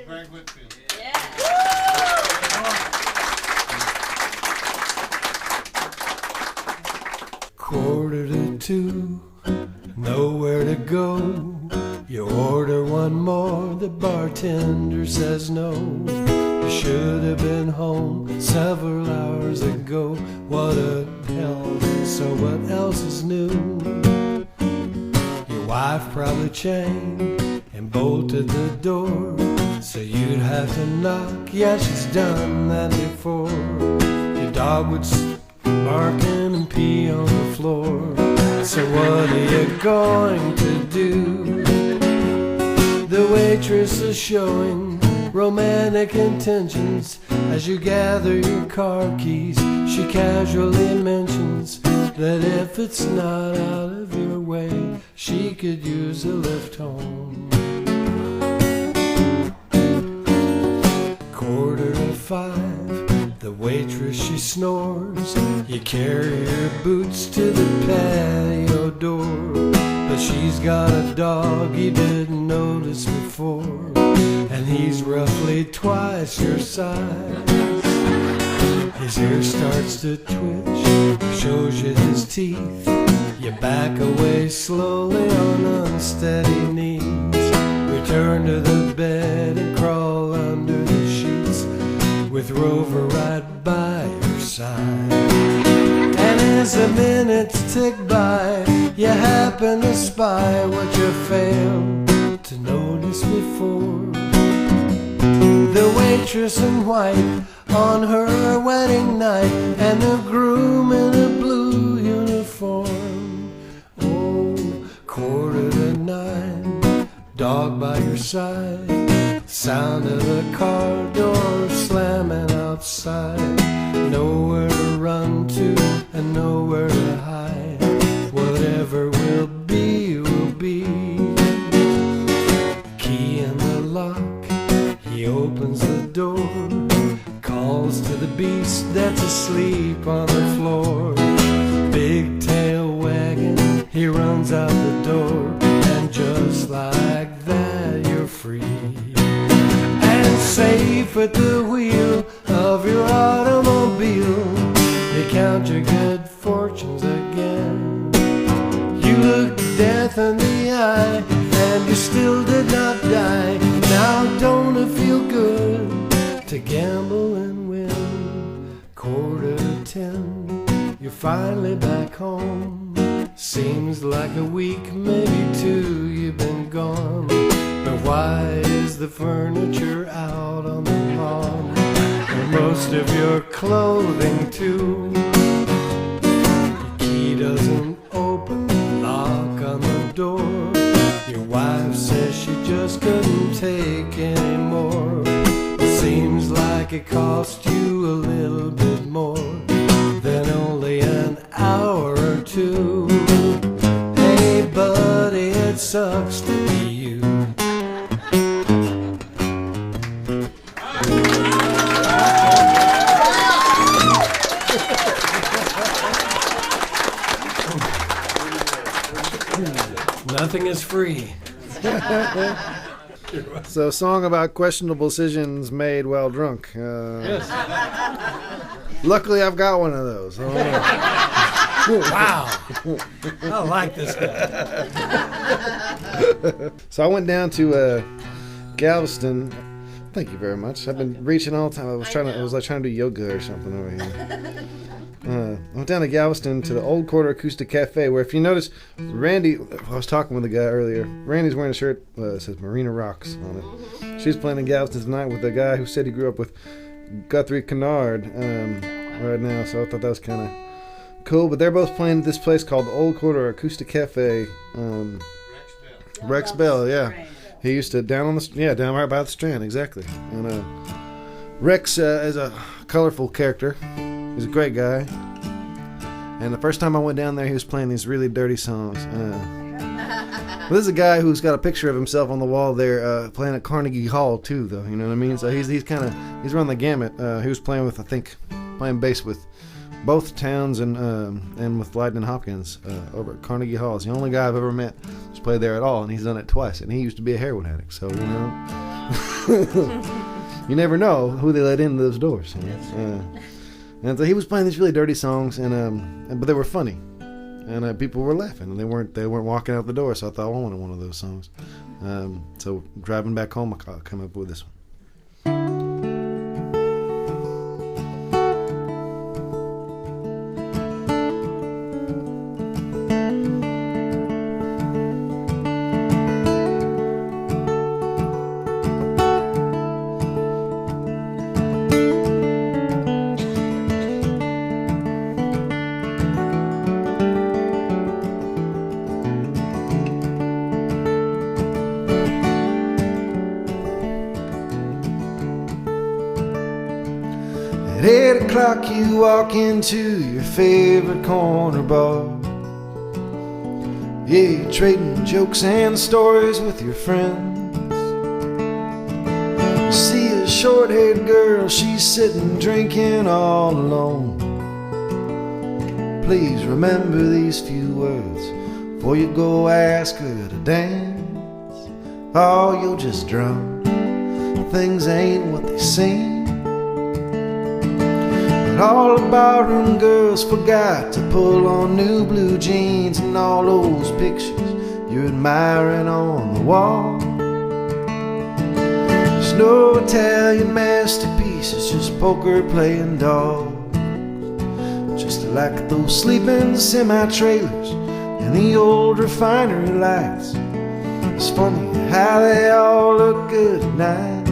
Greg Whitfield. Yeah. Quarter to two, nowhere to go. You order one more, the bartender says no. You should have been home several hours ago. What a hell, so what else is new? Your wife probably chained and bolted the door, so you'd have to knock. Yeah, she's done that before. Your dog would barking and pee on the floor. So what are you going to do? The waitress is showing romantic intentions as you gather your car keys. She casually mentions that if it's not out of your way, she could use a lift home. Quarter to five, the waitress she snores. You carry her boots to the patio door, but she's got a dog you didn't notice before, and he's roughly twice your size. His hair starts to twitch, shows you his teeth. You back away slowly on unsteady knees. Return to the bed and crawl under the sheets with Rover right by your side. And as the minutes tick by, you happen to spy what you failed to notice before. The waitress in white on her wedding night, and the groom in a blue uniform. Oh, quarter to nine, dog by your side, sound of the car door slamming outside. Nowhere to run to and nowhere to hide. Whatever will be, will be. Key in the lock, he opens the door, calls to the beast that's asleep on the floor. Big tail wagging, he runs out the door, and just like that you're free. And safe at the wheel of your automobile, you count your good fortunes again. You look death in the eye, and you still did not die. Now don't it feel good to gamble and win? Quarter to 10, you're finally back home. Seems like a week, maybe two, you've been gone. But why is the furniture out on the lawn? And most of your clothing too. Your key doesn't open, lock on the door. Your wife says she just couldn't take any more. It seems like it cost you a little bit more than only an hour or two. Hey buddy, it sucks to be you. Nothing is free. So, a song about questionable decisions made while drunk. Yes. Luckily, I've got one of those. Wow. I like this guy. So I went down to Galveston. Thank you very much. I've been reaching all the time. I was like trying to do yoga or something over here. I went down to Galveston to the Old Quarter Acoustic Cafe, where if you notice, Randy, I was talking with the guy earlier, Randy's wearing a shirt that says Marina Rocks on it. She's playing in Galveston tonight with a guy who said he grew up with Guthrie Kennard right now, so I thought that was kind of cool. But they're both playing at this place called the Old Quarter Acoustic Cafe. Rex Bell, yeah. He used to down right by the Strand, exactly. And Rex is a colorful character. He's a great guy. And the first time I went down there, he was playing these really dirty songs. But this is a guy who's got a picture of himself on the wall there, playing at Carnegie Hall too, though. You know what I mean? So he's running the gamut. He was playing bass with both towns and with Lightning Hopkins over at Carnegie Hall. It's the only guy I've ever met who's played there at all, and he's done it twice. And he used to be a heroin addict, so you know, you never know who they let in those doors. You know? And so he was playing these really dirty songs, but they were funny, and people were laughing, and they weren't walking out the door. So I thought, I wanted one of those songs. So driving back home, I come up with this one. At 8 o'clock you walk into your favorite corner bar. Yeah, you're trading jokes and stories with your friends. You see a short-haired girl, she's sitting drinking all alone. Please remember these few words before you go ask her to dance. Oh, you're just drunk, things ain't what they seem. All the barroom girls forgot to pull on new blue jeans, and all those pictures you're admiring on the wall. There's no Italian masterpiece, it's just poker playing dogs. Just like those sleeping semi-trailers and the old refinery lights. It's funny how they all look good at night.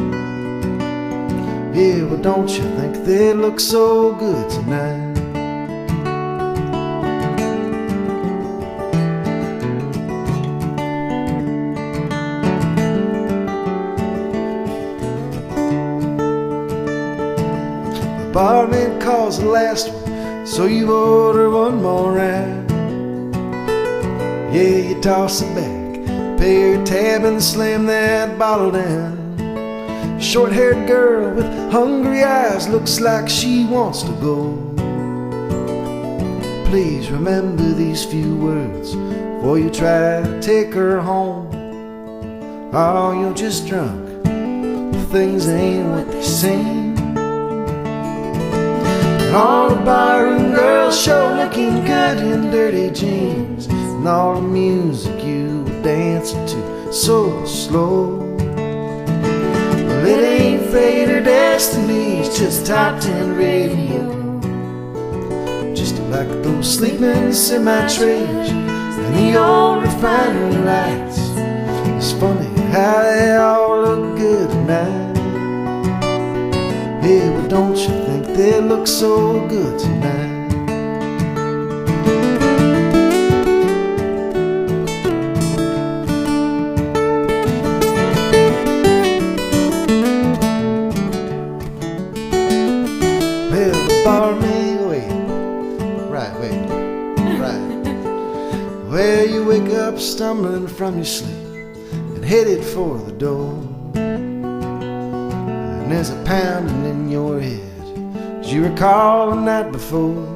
Yeah, well, don't you think they look so good tonight? The barmaid calls the last one, so you order one more round. Yeah, you toss it back, pay your tab and slam that bottle down. Short-haired girl with hungry eyes looks like she wants to go. Please remember these few words before you try to take her home. Oh, you're just drunk, things ain't what they seem. And all the barroom girls show looking good in dirty jeans, and all the music you were dancing to so slow. It ain't fate or destiny, it's just top 10 radio. Just like those sleeping semi-trailers and the old refinery lights. It's funny how they all look good tonight. Yeah, but don't you think they look so good tonight? Well, you wake up stumbling from your sleep and headed for the door, and there's a pounding in your head as you recall the night before.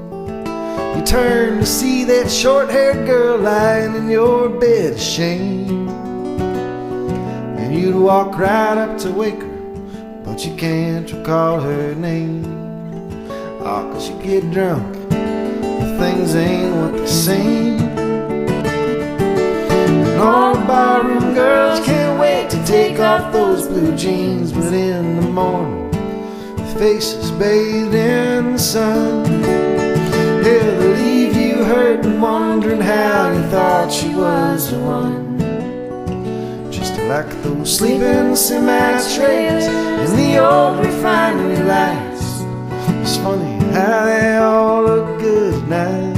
You turn to see that short-haired girl lying in your bed of shame, and you'd walk right up to wake her, but you can't recall her name. Oh, 'cause you get drunk, things ain't what they seem. And all the barroom girls can't wait to take off those blue jeans, but in the morning, faces bathed in the sun, yeah, they'll leave you hurting, wondering how you thought she was the one. Just like those sleeping semi-trailers and the old refinery lights. It's funny how they all look good at night.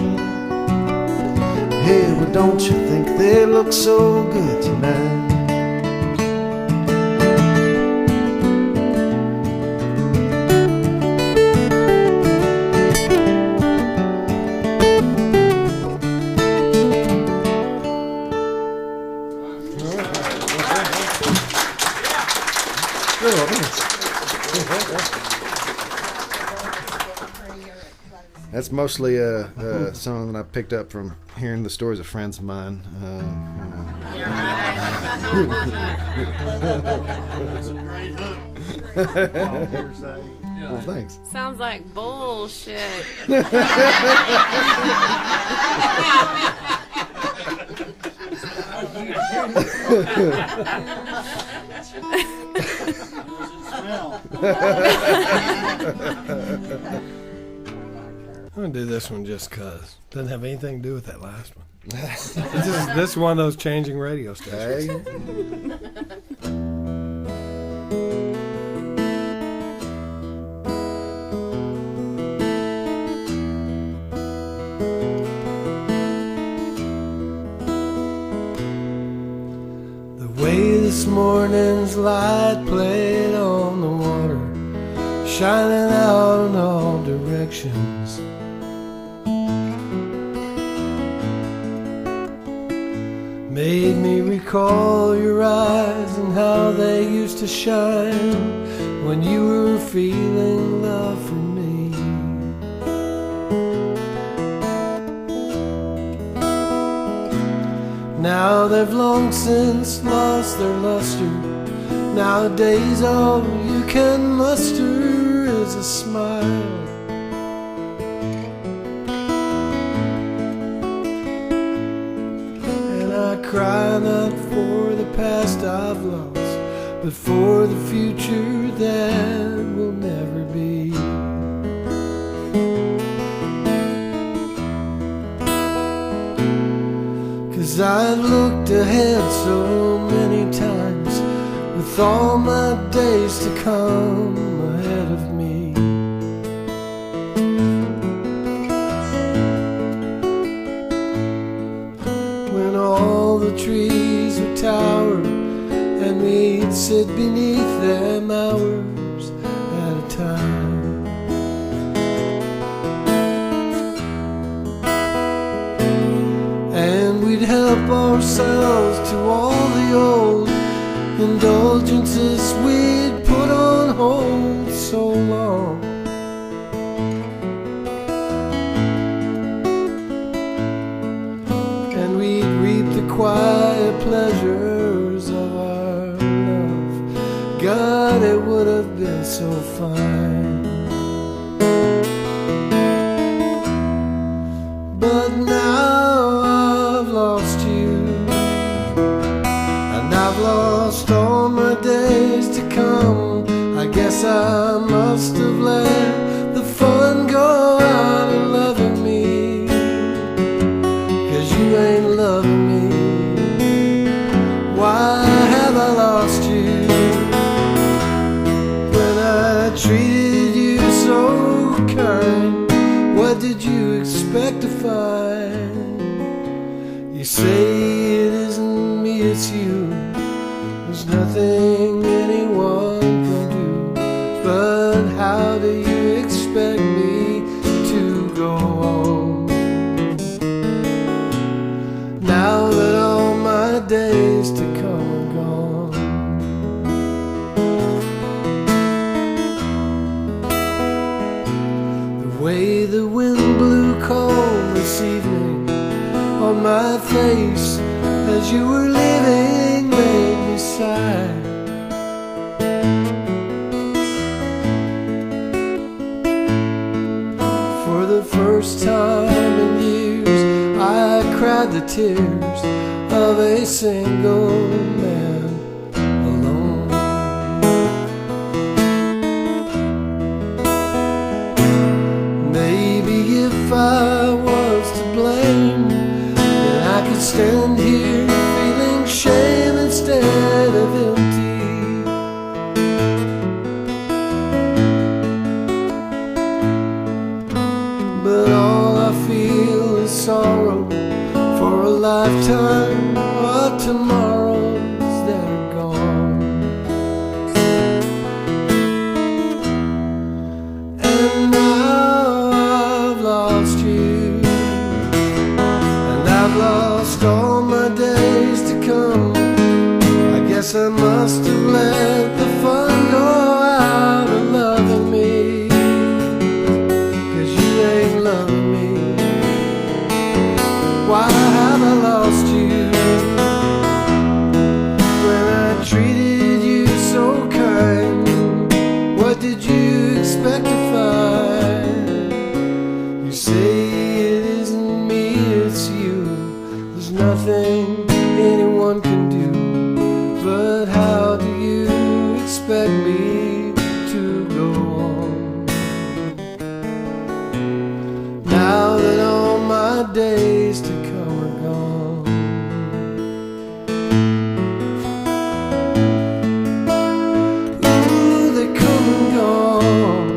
Hey, well, don't you think they look so good tonight? That's mostly a song that I picked up from hearing the stories of friends of mine. Well, thanks. Sounds like bullshit. I'm gonna do this one just cause. Doesn't have anything to do with that last one. This is one of those changing radio stations. The way this morning's light played on the water, shining out in all directions. Made me recall your eyes and how they used to shine when you were feeling love for me. Now they've long since lost their luster. Nowadays all you can muster is a smile. I cry not for the past I've lost, but for the future that will never be. 'Cause I've looked ahead so many times, with all my days to come ahead of me. All the trees would tower, and we'd sit beneath them hours at a time. And we'd help ourselves to all the old indulgences we'd put on hold so long. Quiet pleasures of our love. God, it would have been so fine. But now I've lost you, and I've lost all my days to come. I guess I must have let the fun go out of loving me, 'cause you ain't loving me. Why have I lost you when I treated you so kind? What did you expect to find? You say it isn't me, it's you. There's nothing anyone can do, but how do you expect me to go on? Now that all my days to come are gone. The way the wind blew cold this evening on my face as you were leaving made me sigh. For the first time in years I cried the tears of a single man alone. Maybe if I was to blame, then I could stand here feeling shame instead of empty. But all I feel is sorrow for a lifetime or tomorrow. expect me to go on? Now that all my days to come are gone. Ooh, they come and gone.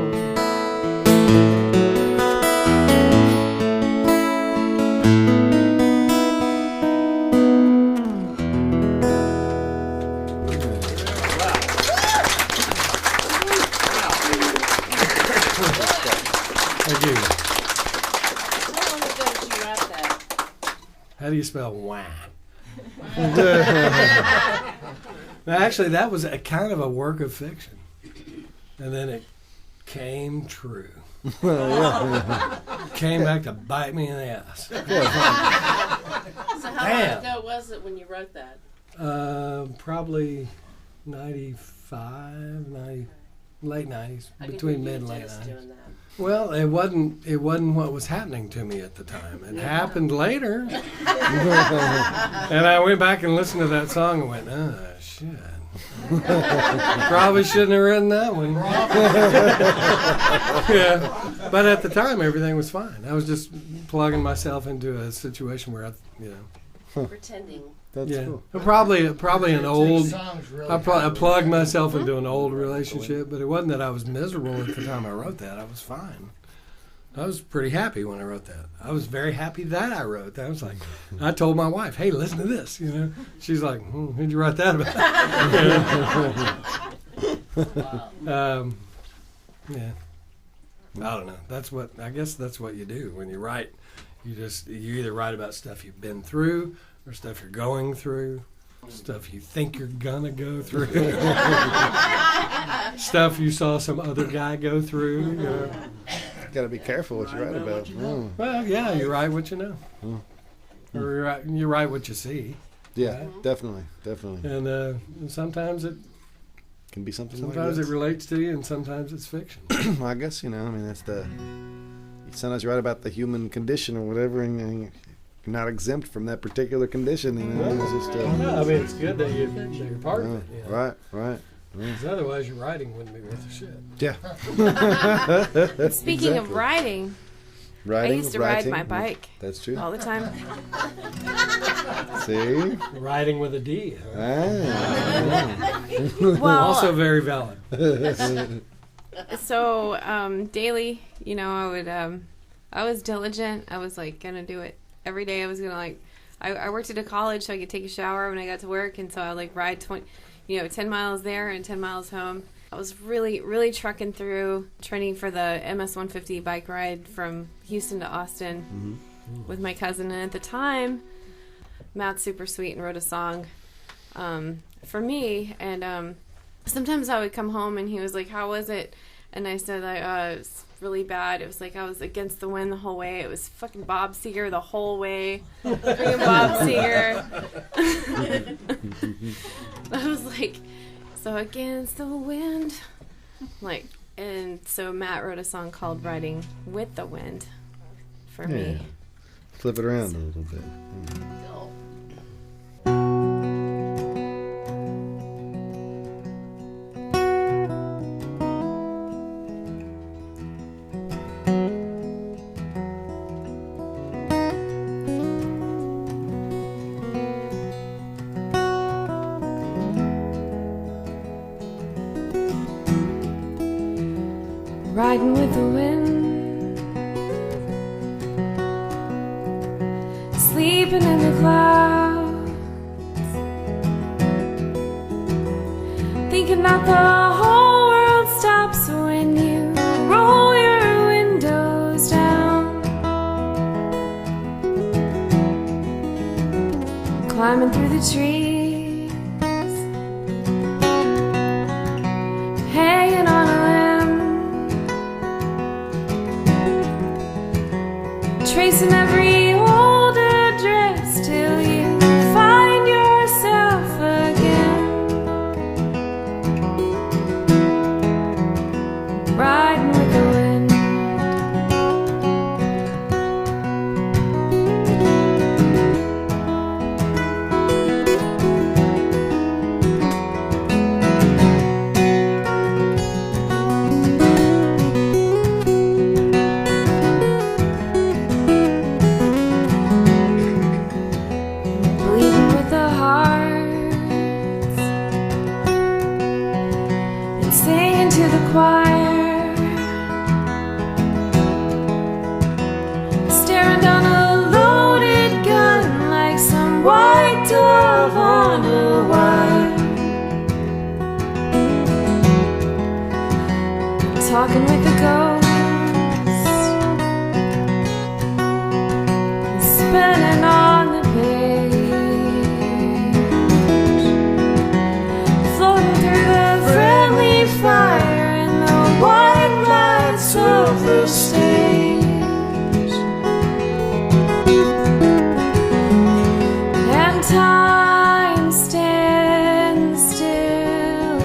Thank you. How long ago did you write that? How do you spell wah? Now, actually, that was a kind of a work of fiction, and then it came true. Came back to bite me in the ass. So how Damn. long ago was it when you wrote that? Probably 95, 90, late 90s, I could between hear mid and you late just 90s. doing that. Well, it wasn't what was happening to me at the time. It happened later. And I went back and listened to that song and went, oh, shit. Probably shouldn't have written that one. Yeah. But at the time, everything was fine. I was just plugging myself into a situation where Pretending. That's yeah. cool. Probably an old. Really I plugged myself into an old relationship, but it wasn't that I was miserable at the time I wrote that. I was fine. I was pretty happy when I wrote that. I was very happy that I wrote that. I was like, I told my wife, "Hey, listen to this." You know, she's like, "Who'd you write that about?" Yeah. I don't know. I guess that's what you do when you write. You either write about stuff you've been through, or stuff you're going through, stuff you think you're gonna go through, stuff you saw some other guy go through. You know. Got to be careful what you write about. Well, yeah, you write what you know, or you write what you see, Yeah, definitely. and sometimes it Can be something sometimes like it relates to you, and sometimes it's fiction. Well, I guess, that's sometimes you write about the human condition or whatever, and you're not exempt from that particular condition. It's just, No, I mean it's good that you're part of it. You know? Right. 'Cause otherwise, your writing wouldn't be worth a shit. Yeah. Speaking of Exactly. writing, I used to ride my bike That's true. all the time. See? Writing with a D. Huh? Well, Also very valid. so daily, I was diligent. I was like gonna do it every day. I was gonna I worked at a college, so I could take a shower when I got to work, and so I ride 10 miles there and 10 miles home. I was really, really trucking through, training for the MS 150 bike ride from Houston to Austin with my cousin. And at the time, Matt's super sweet and wrote a song for me. And sometimes I would come home and he was like, "How was it?" And I said, it was really bad. It was like I was against the wind the whole way. It was fucking Bob Seger the whole way. Freaking Bob Seger. I was like, so against the wind. And so Matt wrote a song called Riding with the Wind for me. Flip it around a little bit. Riding with the wind, sleeping in the clouds, thinking that the whole world stops when you roll your windows down, climbing through the trees, hanging on a tracing every old address till you find yourself again. Riding with the wind. singing to the choir, staring down a loaded gun like some white dove on a wire, talking with the ghosts, spinning on the page, floating through the friendly fire and the white lights of the stage. And time stands still,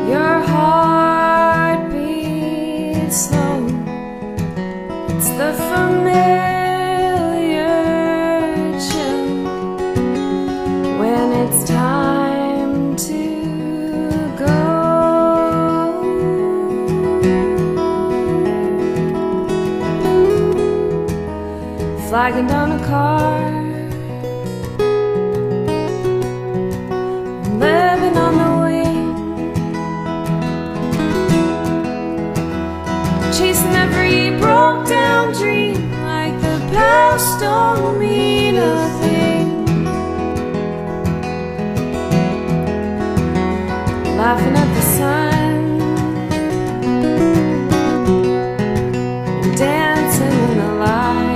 your heart beats slow. It's the familiar chill when it's time to go. Flagging down a car, living on the wing, chasing every broke down dream like the past don't mean a thing, laughing at the sun, dancing in the light.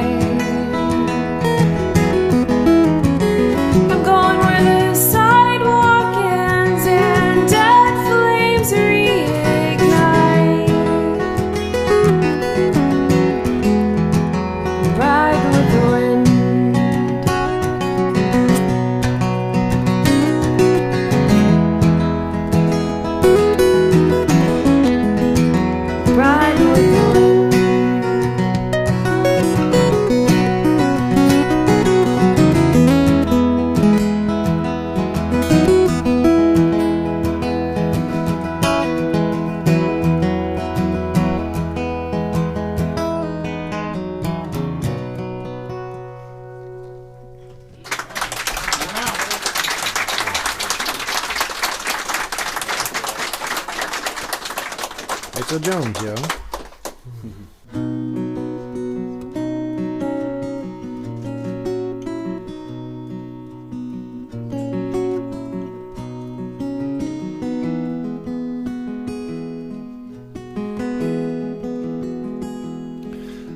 I'm going where the sidewalk ends and dead flames reignite. Ride with the wind, ride with the wind. Rachel Jones, yo.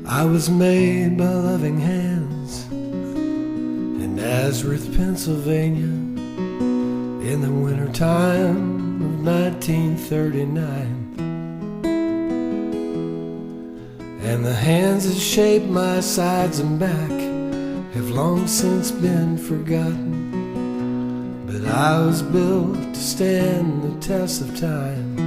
I was made by loving hands in Nazareth, Pennsylvania, in the wintertime of 1939. And the hands that shaped my sides and back have long since been forgotten. But I was built to stand the test of time.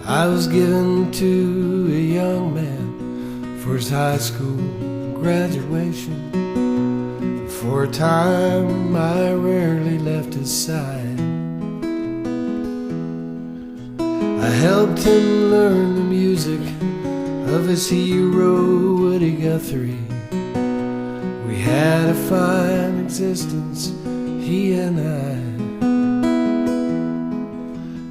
I was given to a young man for his high school graduation. For a time I rarely left his side. I helped him learn the music of his hero Woody Guthrie. We had a fine existence, he and I.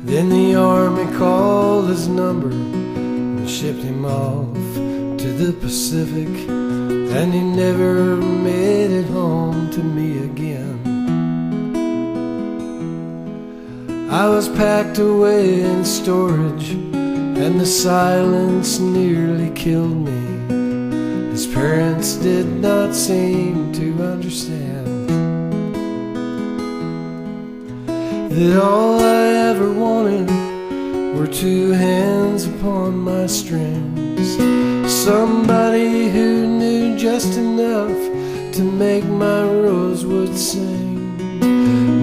Then the army called his number and shipped him off to the Pacific, and he never made it home to me again. I was packed away in storage, and the silence nearly killed me. His parents did not seem to understand that all I ever wanted were two hands upon my strings, somebody who knew just enough to make my rosewood sing.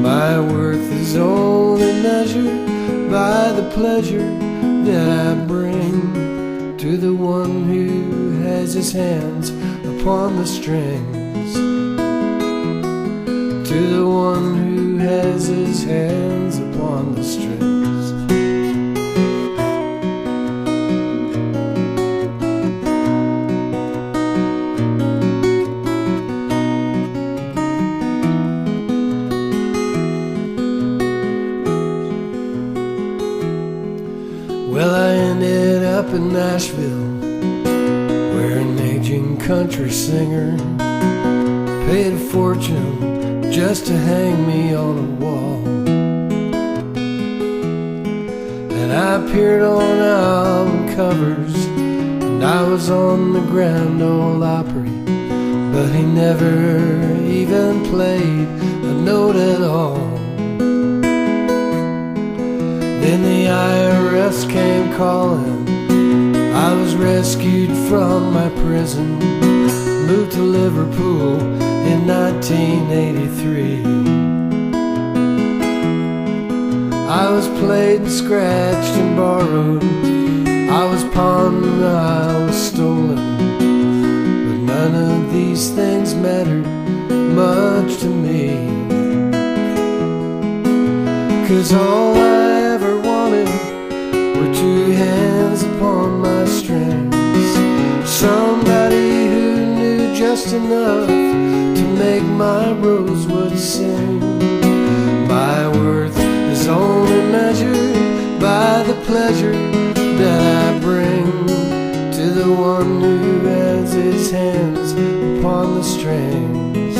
My worth is only measured by the pleasure that I bring to the one who has his hands upon the strings, to the one who has his hands upon the strings. ended up in Nashville, where an aging country singer paid a fortune just to hang me on a wall. And I appeared on album covers, and I was on the Grand Ole Opry, but he never even played a note at all. Then the IRS came calling. I was rescued from my prison, moved to Liverpool in 1983. I was played and scratched and borrowed, I was pawned and I was stolen, but none of these things mattered much to me. 'Cause all I ever wanted were two hands upon my strings, somebody who knew just enough to make my rosewood sing. My worth is only measured by the pleasure that I bring to the one who has his hands upon the strings,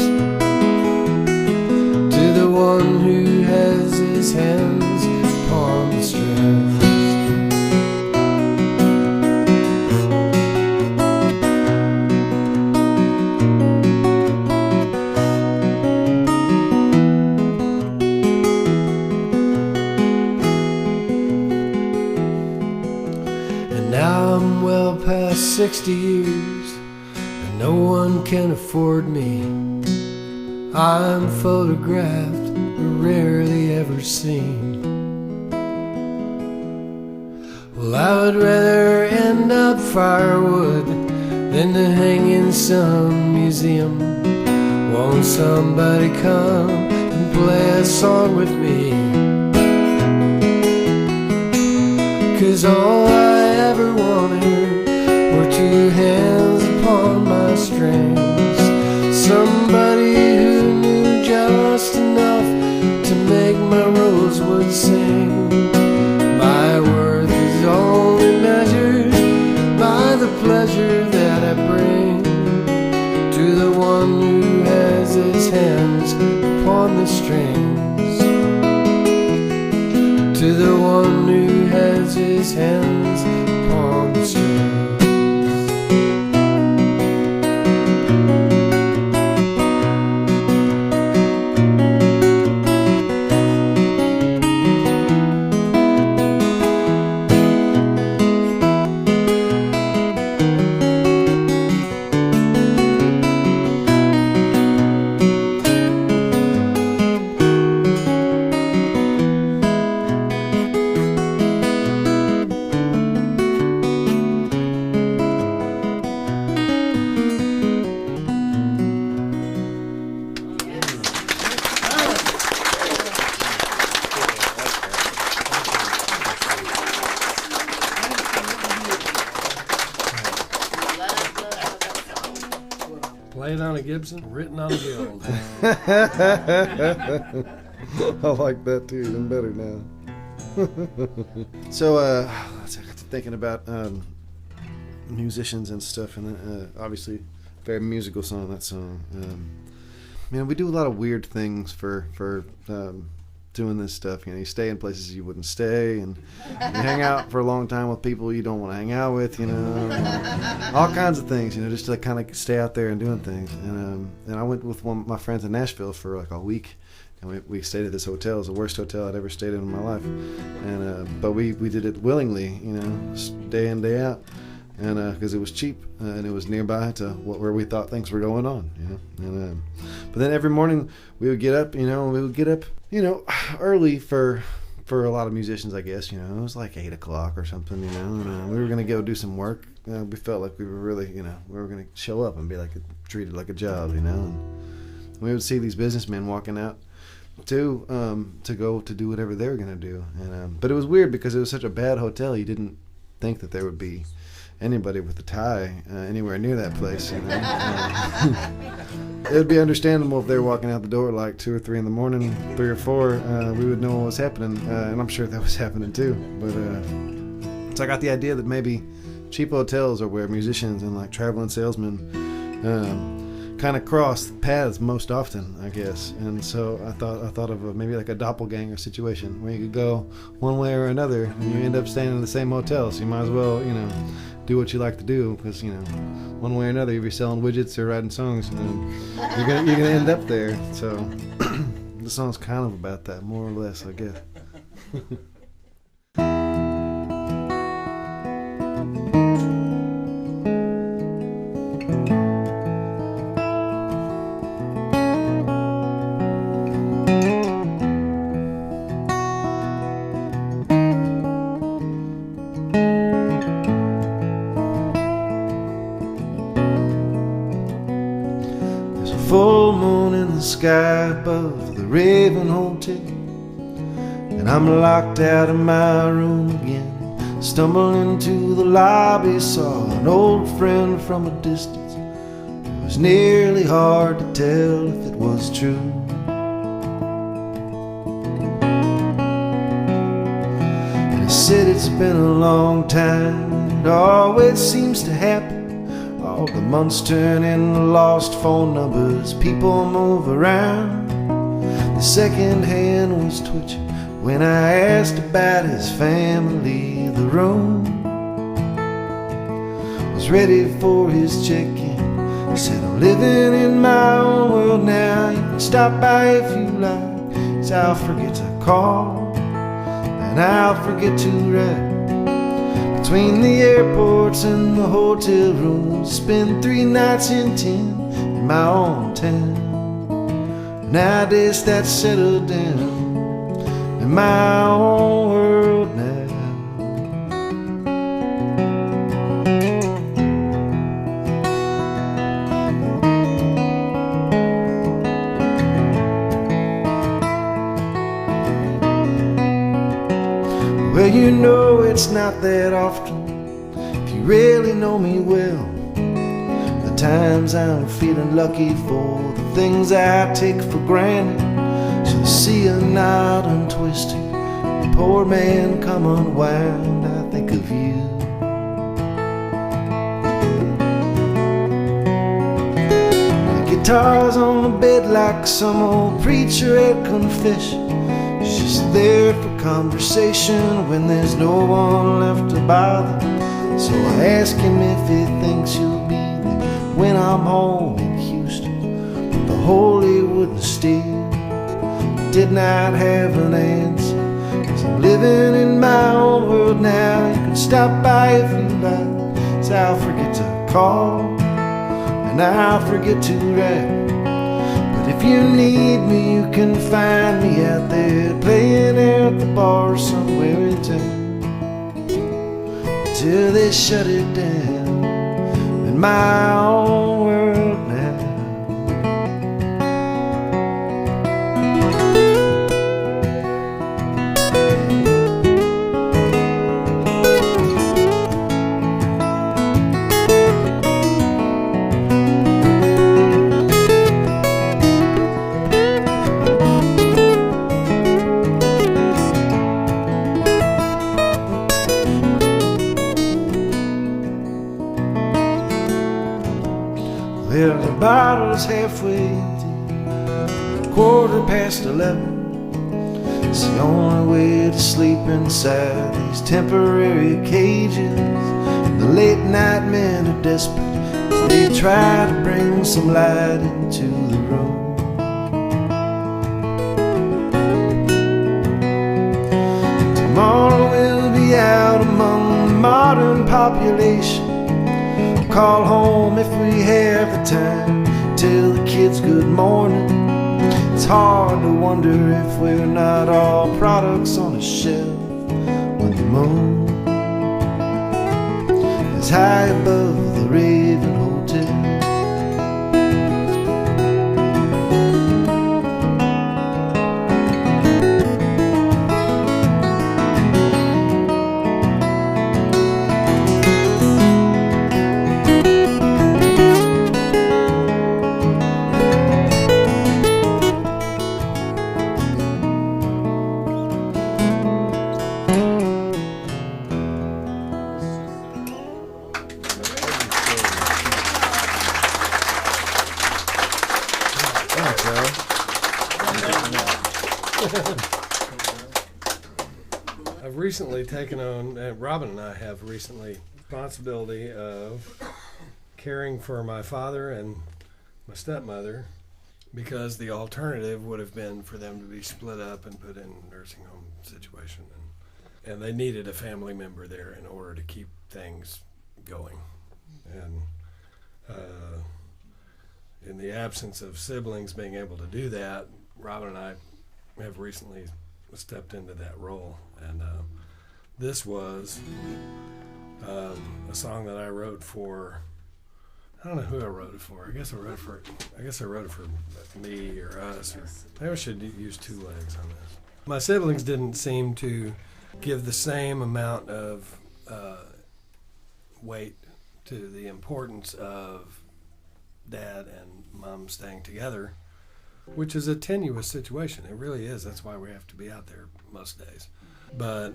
to the one who has his hands upon the strings. And now I'm well past 60 years, and no one can afford me. I'm photographed, rarely ever seen. Well, I would rather end up firewood than to hang in some museum. Won't somebody come and play a song with me? 'Cause all I ever wanted were two hands upon my strings, somebody who knew just enough to make my rosewood sing. My worth is only measured by the pleasure that I bring to the one who has his hands upon the strings, to the one who has his hands upon the strings. Played on a Gibson, written on a guild. I like that too, even better now. So, I got to thinking about musicians and stuff, and obviously, very musical song. That song, man, we do a lot of weird things for doing this stuff. You know, you stay in places you wouldn't stay, and you hang out for a long time with people you don't want to hang out with. You know, all kinds of things. You know, just to kind of stay out there and doing things. And I went with one of my friends in Nashville for like a week. And we stayed at this hotel. It was the worst hotel I'd ever stayed in my life. And but we did it willingly, you know, day in, day out. And because it was cheap and it was nearby to where we thought things were going on, you know. And but then every morning we would get up, you know, early for a lot of musicians, I guess. You know, it was like 8 o'clock or something, you know. And we were gonna go do some work. We felt like we were really, you know, we were gonna show up and be like treated like a job, you know. And we would see these businessmen walking out to go to do whatever they were gonna do. And but it was weird because it was such a bad hotel. You didn't think that there would be anybody with a tie anywhere near that place. You know? It would be understandable if they were walking out the door like 2 or 3 in the morning, 3 or 4. We would know what was happening, and I'm sure that was happening too. But So I got the idea that maybe cheap hotels are where musicians and like traveling salesmen kind of cross paths most often, I guess. And so I thought of maybe like a doppelganger situation where you could go one way or another, and you end up staying in the same hotel. So you might as well, do what you like to do, because one way or another, if you're selling widgets or writing songs, you're gonna end up there. So the song's kind of about that, more or less, I guess. Full moon in the sky above the Raven Hotel, and I'm locked out of my room again. Stumbled into the lobby, saw an old friend from a distance. It was nearly hard to tell if it was true. And he said it's been a long time, it always seems to happen. All the months turn into lost phone numbers, people move around. The second hand was twitching when I asked about his family. The room was ready for his check-in. He said, I'm living in my own world now. You can stop by if you like, 'cause I'll forget to call and I'll forget to write. Between the airports and the hotel rooms, spend 3 nights in 10 in my own town. Nowadays that's settled down in my own world now. Well, you know it's not that often, if you really know me well. The times I'm feeling lucky for the things I take for granted. So to see a knot untwisted, a poor man come unwound, I think of you. My guitar's on the bed like some old preacher at confession. It's just there for conversation when there's no one left to bother. So I ask him if he thinks you'll be there when I'm home in Houston. But the Hollywood and Steel did not have an answer, 'cause I'm living in my own world now. You can stop by if you like, 'cause I'll forget to call and I'll forget to write. If you need me, you can find me out there playing at the bar somewhere in town, till they shut it down in my own world now. Well, the bottle's halfway empty, 11:15. It's the only way to sleep inside these temporary cages. The late night men are desperate as they try to bring some light into the room. Tomorrow we'll be out among the modern population. Call home if we have the time, tell the kids good morning. It's hard to wonder if we're not all products on a shelf when the moon is high above the Raven Hotel. I've recently taken on, Robin and I have recently, responsibility of caring for my father and my stepmother, because the alternative would have been for them to be split up and put in a nursing home situation. And they needed a family member there in order to keep things going. And in the absence of siblings being able to do that, Robin and I have recently stepped into that role. And this was a song that I wrote for, I don't know who I wrote it for. I guess I wrote it for me or us. Or maybe I should use two legs on this. My siblings didn't seem to give the same amount of weight to the importance of Dad and Mom staying together, which is a tenuous situation. It really is. That's why we have to be out there most days. But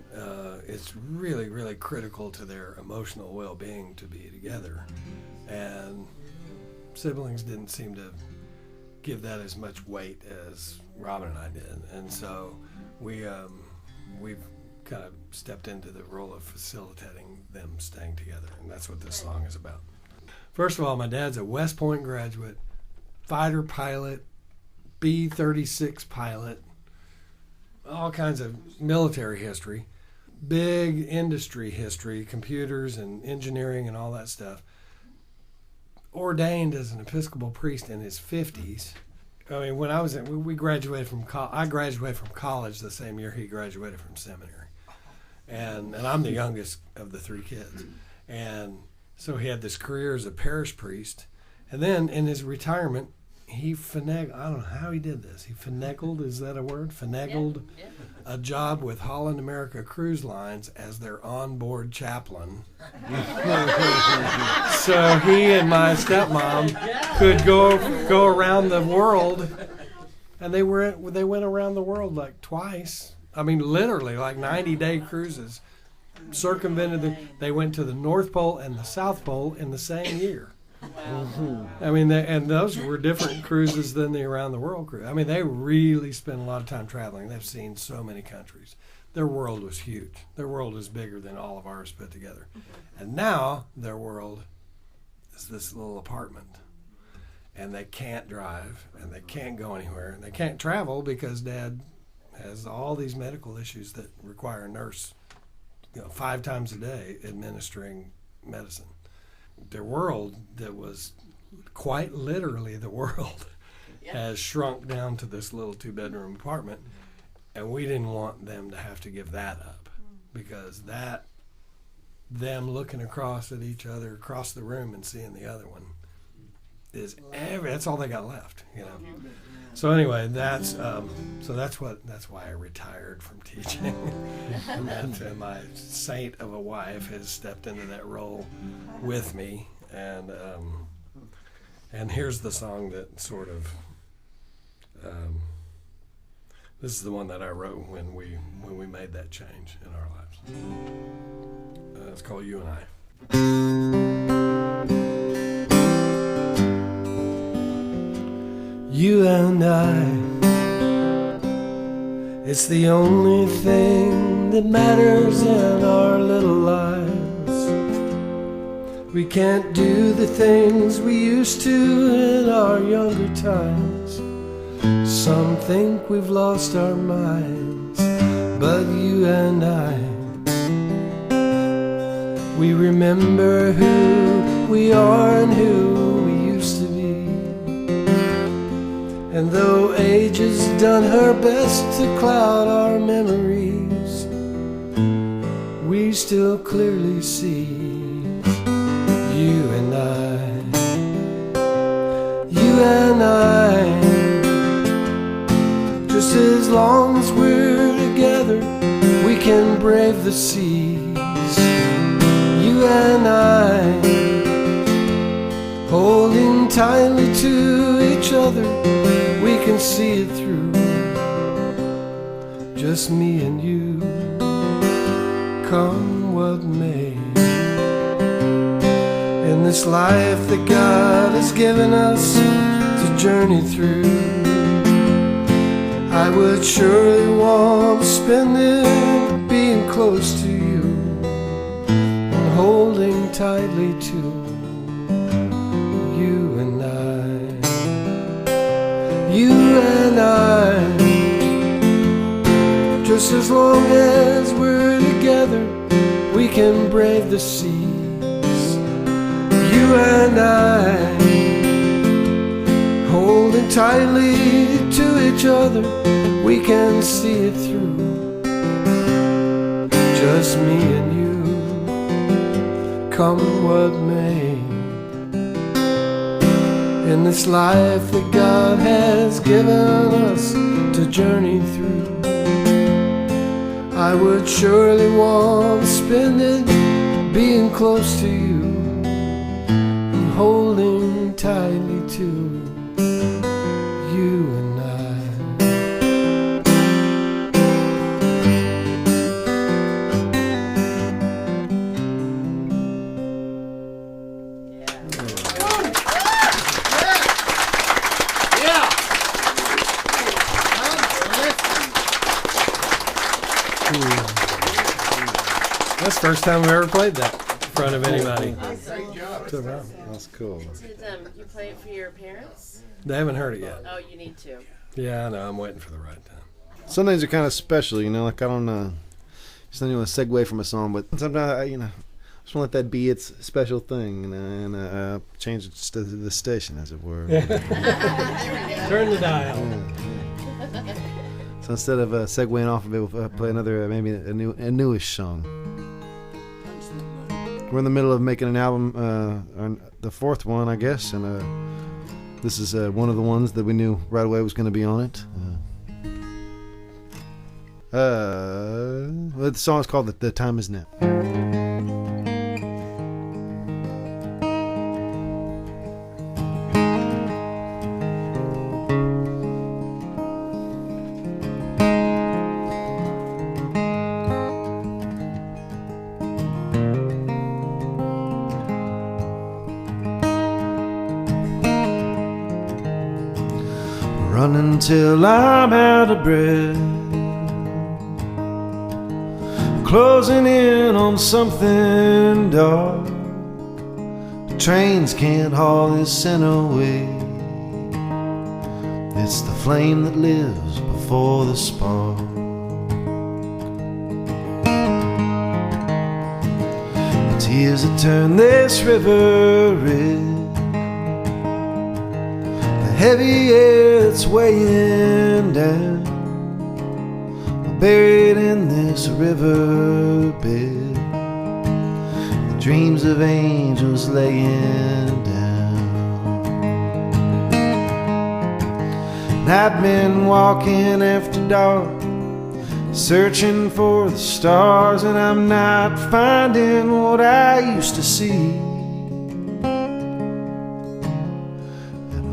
it's really, really critical to their emotional well-being to be together. And siblings didn't seem to give that as much weight as Robin and I did. And so we've kind of stepped into the role of facilitating them staying together. And that's what this song is about. First of all, my dad's a West Point graduate, fighter pilot, B-36 pilot, all kinds of military history, big industry history, computers and engineering and all that stuff. Ordained as an Episcopal priest in his 50s. I mean, when I was we graduated from I graduated from college the same year he graduated from seminary. And I'm the youngest of the three kids. And so he had this career as a parish priest. And then in his retirement, he finagled, I don't know how he did this. He finagled, is that a word? Finagled a job with Holland America Cruise Lines as their onboard chaplain. So he and my stepmom could go around the world, and they went around the world like twice. I mean, literally like 90-day cruises. They went to the North Pole and the South Pole in the same year. Wow. I mean, and those were different cruises than the around the world cruise. I mean, they really spent a lot of time traveling. They've seen so many countries. Their world was huge. Their world was bigger than all of ours put together. And now their world is this little apartment. And they can't drive, and they can't go anywhere, and they can't travel because Dad has all these medical issues that require a nurse, 5 times a day administering medicine. Their world that was quite literally the world has shrunk down to this little 2-bedroom apartment, and we didn't want them to have to give that up, because them looking across at each other across the room and seeing the other one that's all they got left, So anyway, that's why I retired from teaching. And my saint of a wife has stepped into that role with me, and here's the song that sort of this is the one that I wrote when we made that change in our lives. It's called You and I. You and I, it's the only thing that matters in our little lives. We can't do the things we used to in our younger times. Some think we've lost our minds, but you and I, we remember who we are and who we used to be. And though age has done her best to cloud our memories, we still clearly see you and I, just as long as we're together, we can brave the seas. You and I, holding tightly to each other, we can see it through. Just me and you, come what may. In this life that God has given us to journey through, I would surely want to spend it being close close to you and holding tightly to you and I. You and I. Just as long as we're together, we can brave the seas. You and I, holding tightly to each other, we can see it through. Just me and you, come what may. In this life that God has given us to journey through, I would surely want to spend it being close to you and holding tightly to you and I. That's the first time we ever played that in front of anybody. Great job. That's cool. Did you play it for your parents? They haven't heard it yet. Oh, you need to. Yeah, I know. I'm waiting for the right time. Some things are kind of special, you know. Like I don't just don't want to segue from a song, but sometimes I just want to let that be its special thing, and change it to the station, as it were. Turn the dial. Yeah. So instead of segueing off of it, we'll play another, maybe a newish song. We're in the middle of making an album, the fourth one, I guess, and this is one of the ones that we knew right away was going to be on it. The song is called "The Time Is Now." Running till I'm out of breath, closing in on something dark. The trains can't haul this sin away. It's the flame that lives before the spark. The tears that turn this river red, heavy air that's weighing down, buried in this riverbed, the dreams of angels laying down. And I've been walking after dark, searching for the stars, and I'm not finding what I used to see.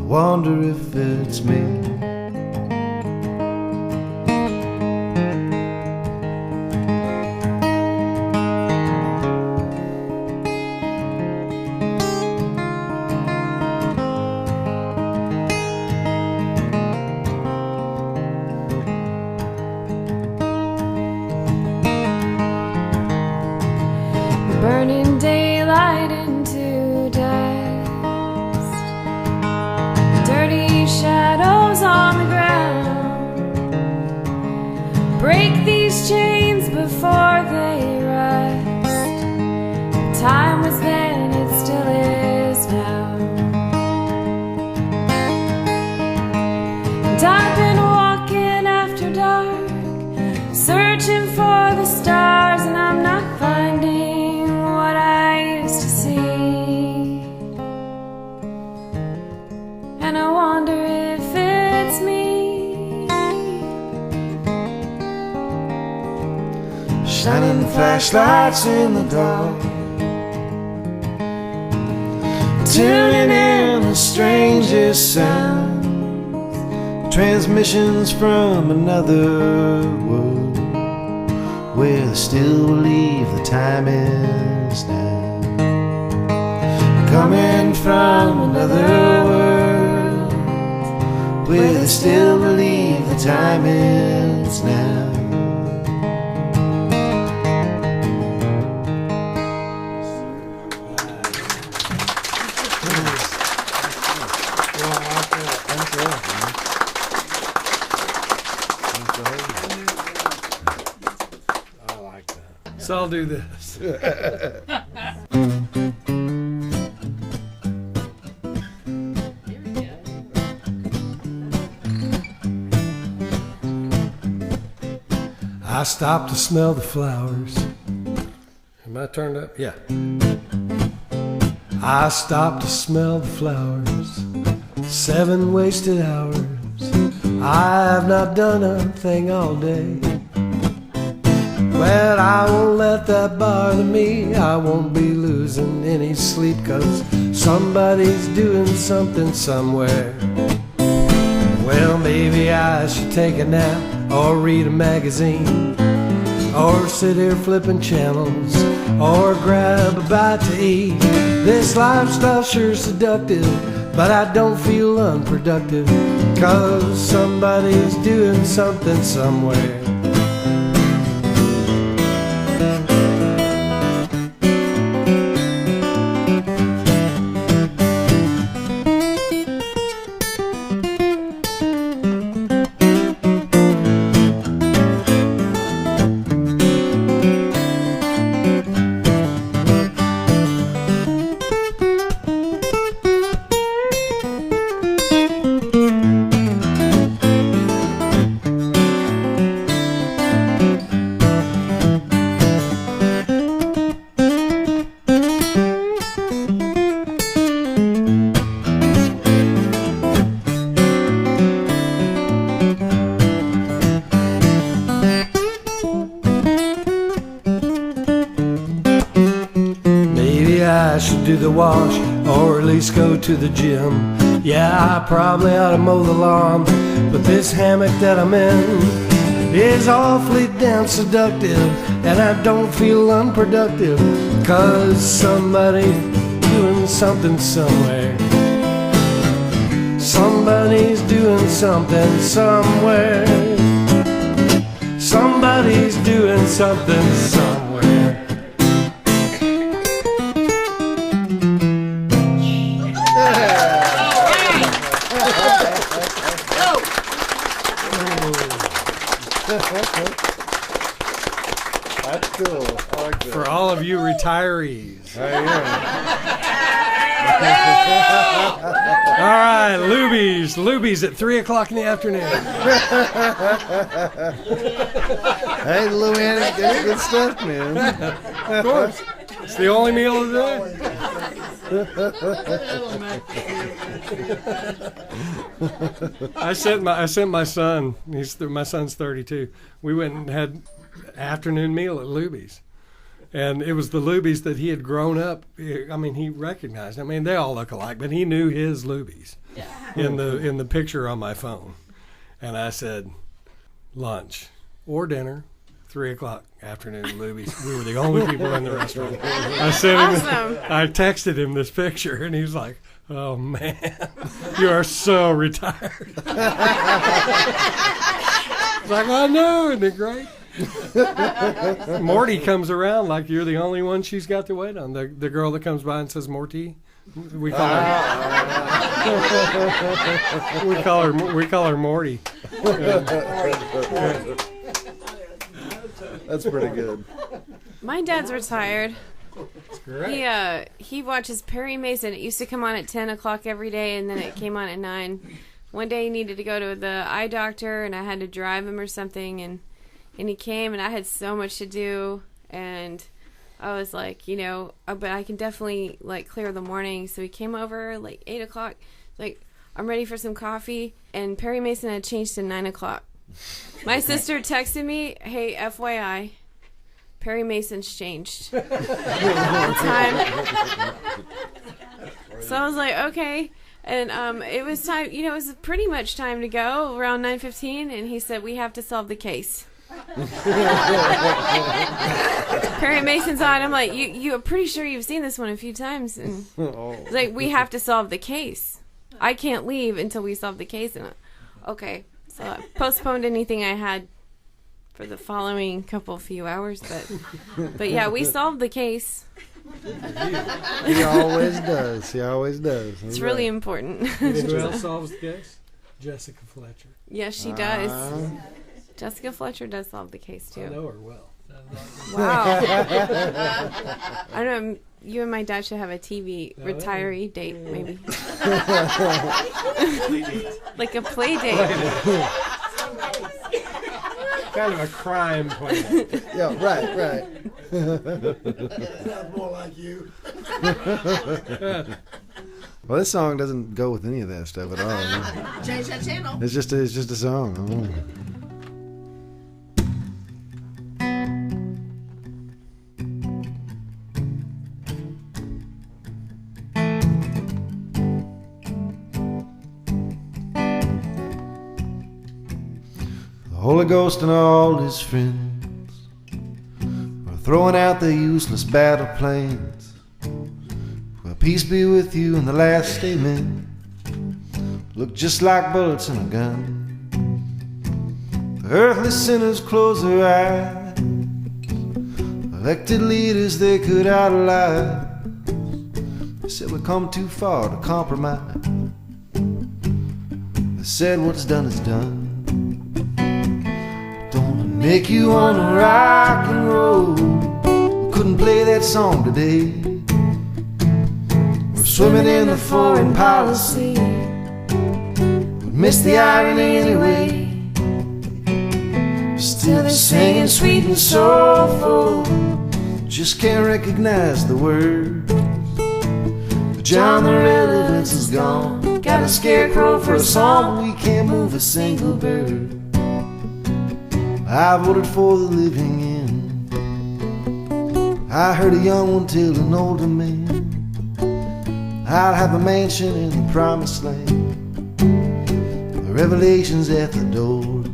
Wonder if it's me. Burning daylight into dust, dirty shadows on the ground. Break these chains before they rust. Time was then, it still is now. And I've been walking after dark, searching for the stars, and I'm not finding what I used to see. And I wonder if it's me, Shining flashlights in the dark, tuning in the strangest sounds, transmissions from another world, where they still believe the time is now. Coming from another world, where they still believe the time is now. So I'll do this. I stopped to smell the flowers. Am I turned up? Yeah. I stopped to smell the flowers. 7 wasted hours. I've not done a thing all day. Well, I won't let that bother me. I won't be losing any sleep, 'cause somebody's doing something somewhere. Well, maybe I should take a nap, or read a magazine, or sit here flipping channels, or grab a bite to eat. This lifestyle's sure seductive, but I don't feel unproductive, 'cause somebody's doing something somewhere. I should do the wash, or at least go to the gym. Yeah, I probably ought to mow the lawn, but this hammock that I'm in is awfully damn seductive, and I don't feel unproductive, 'cause somebody's doing something somewhere. Somebody's doing something somewhere. Somebody's doing something somewhere. That's cool. I like that. For all of you retirees. Right here. All right, Lubies at 3 o'clock in the afternoon. Hey, Louanna, that's good stuff, man. Of course. It's the only meal of the day. I sent my son. My son's 32. We went and had afternoon meal at Luby's, and it was the Luby's that he had grown up. I mean, he recognized. I mean, they all look alike, but he knew his Luby's in the picture on my phone. And I said, lunch or dinner, 3 o'clock afternoon Luby's. We were the only people in the restaurant. I sent him. Awesome. I texted him this picture, and he was like, "Oh man, you are so retired." Like, I know, isn't it great? Morty comes around like you're the only one she's got to wait on. The girl that comes by and says Morty, we call her we call her Morty. That's pretty good. My dad's retired. Great. He watches Perry Mason. It used to come on at 10 o'clock every day, and then it came on at 9. One day he needed to go to the eye doctor, and I had to drive him or something, and he came, and I had so much to do, and I was like, but I can definitely, clear the morning. So he came over, 8 o'clock, I'm ready for some coffee, and Perry Mason had changed to 9 o'clock. My sister texted me, hey, FYI, Perry Mason's changed the time. So I was like, okay. And it was time, it was pretty much time to go, around 9:15, and he said, we have to solve the case. Perry Mason's on. I'm like, you're pretty sure you've seen this one a few times. And he's like, we have to solve the case. I can't leave until we solve the case. And okay. So I postponed anything I had for the following few hours. But yeah, we solved the case. He always does. It's really important. Who else solves the case? Jessica Fletcher. Yes, she does. Jessica Fletcher does solve the case, too. I know her well. Wow. I don't know. You and my dad should have a TV retiree date, maybe. Like a play date. Kind of a crime play. Yeah, right. Sounds more like you. Well, this song doesn't go with any of that stuff at all. Change that channel. It's just a song. Oh. The Holy Ghost and all his friends are throwing out their useless battle plans. Well, peace be with you, and the last statement look just like bullets in a gun. The earthly sinners close their eyes. Elected leaders they could idolize. They said we come too far to compromise. They said what's done is done. Don't make you wanna rock and roll. We couldn't play that song today. We're swimming in the foreign policy. We missed the irony anyway. Still they're singing sweet and soulful. Just can't recognize the words. John, the relevance is gone. Got a scarecrow for a song. We can't move a single bird. I voted for the living end. I heard a young one tell an older man, I'll have a mansion in the promised land. The revelation's at the door.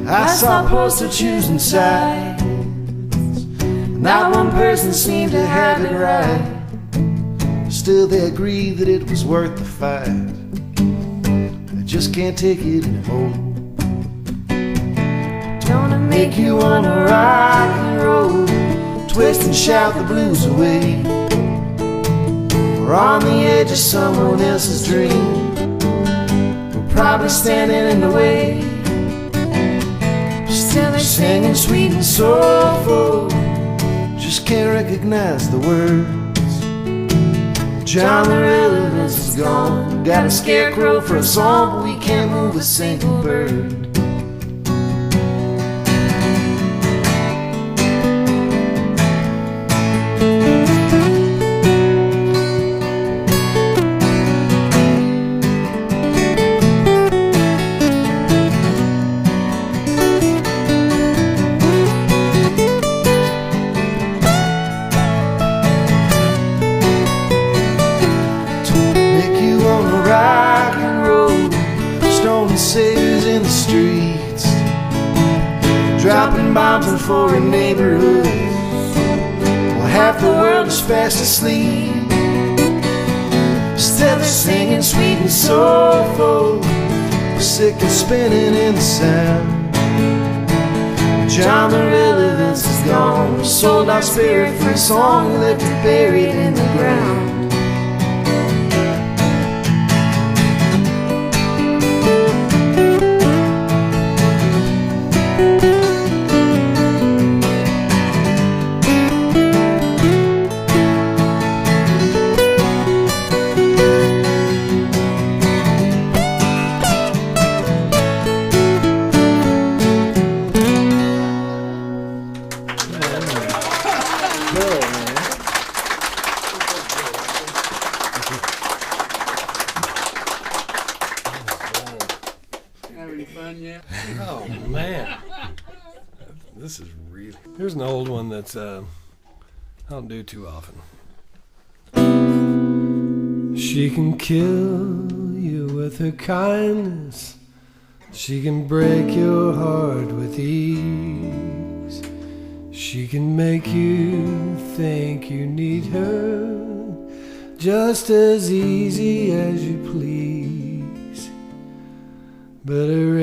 I saw posters choosing sides. Not one person seemed to have it right. Still they agreed that it was worth the fight. They just can't take it anymore. Gonna make you wanna rock and roll, twist and shout the blues away. We're on the edge of someone else's dream. We're probably standing in the way. Still they're singing sweet and soulful. Just can't recognize the words. John, the relevance is gone. Got a scarecrow for a song, but we can't move a single bird. Saviors in the streets, dropping bombs in foreign neighborhoods. Well, half the world is fast asleep. Still they're singing sweet and soulful. We're sick of spinning in the sound. John, the relevance is gone. We sold our spirit for a song and left it buried in the ground. Oh man, this is really. Here's an old one that's I don't do too often. She can kill you with her kindness. She can break your heart with ease. She can make you think you need her just as easy as you please. But her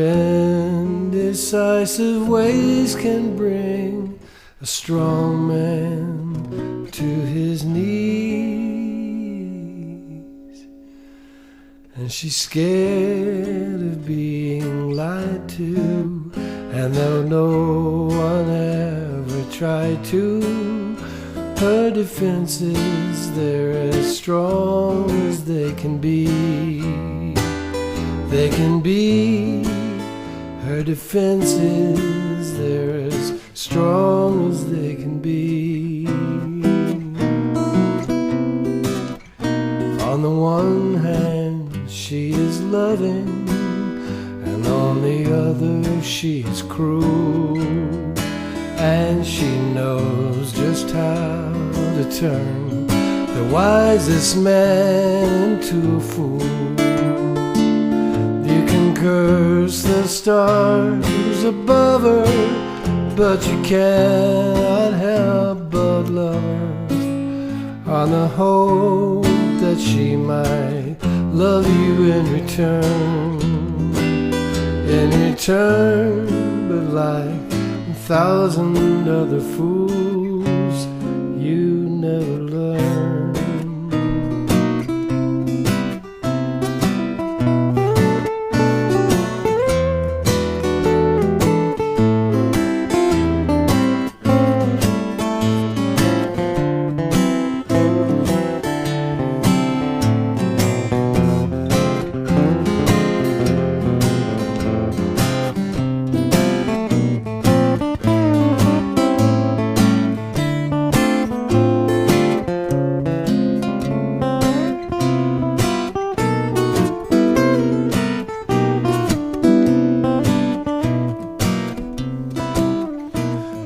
indecisive ways can bring a strong man to his knees. And she's scared of being lied to And though no one ever tried to, her defenses, they're as strong as they can be. They can be. Her defenses, they're as strong as they can be. On the one hand, she is loving, and on the other, she is cruel. And she knows just how to turn the wisest man into a fool. You can curse the stars above her, but you cannot help but love her, on the hope that she might love you in return. In return, but like 1,000 other fools, you never learn.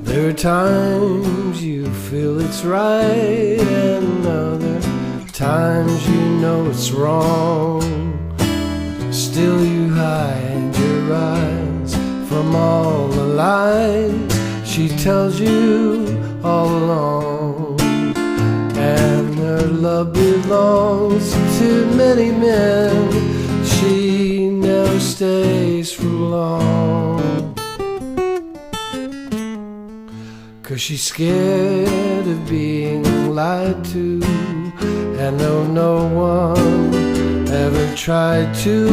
There are times you feel it's right, and other times you know it's wrong. Still you hide your eyes from all the lies she tells you all along. And her love belongs to many men, she never stays for long. 'Cause she's scared of being lied to, and though no one ever tried to,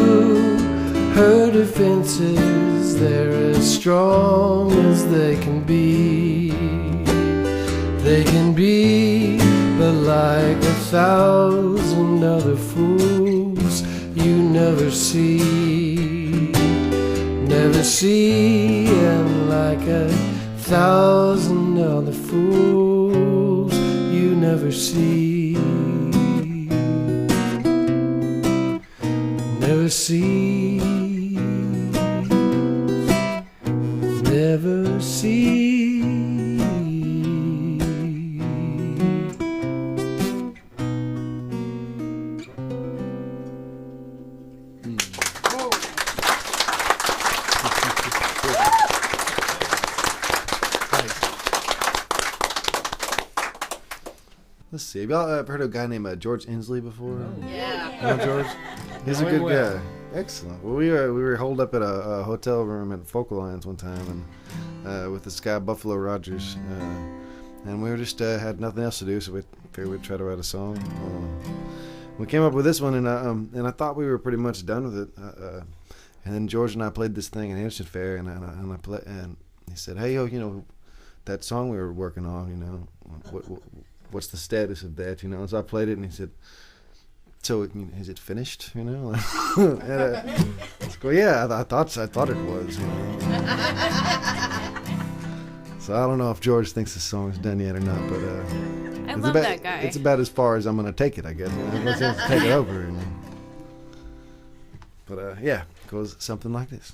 her defenses, they're as strong as they can be. They can be, but like 1,000 other fools, you never see. Never see, and like 1,000 other fools, you never see. Never see. Never see. Let's see. Have y'all heard of a guy named George Inslee before? Yeah. You know George? He's a good guy. Excellent. Well, we were holed up at a hotel room at Focal Lines one time, and with this guy Buffalo Rogers, and we were just had nothing else to do, so we figured we'd try to write a song. We came up with this one, and I thought we were pretty much done with it. And then George and I played this thing in Anderson Fair, and he said, "Hey, yo, you know, that song we were working on, you know, what's the status of that, you know?" And so I played it, and he said, "So, is it finished, you know?" And, I go, "Yeah, I thought it was, you know." So I don't know if George thinks the song's done yet or not, but I love that guy. It's about as far as I'm gonna take it, I guess. Let's take it over. You know? But yeah, it goes something like this.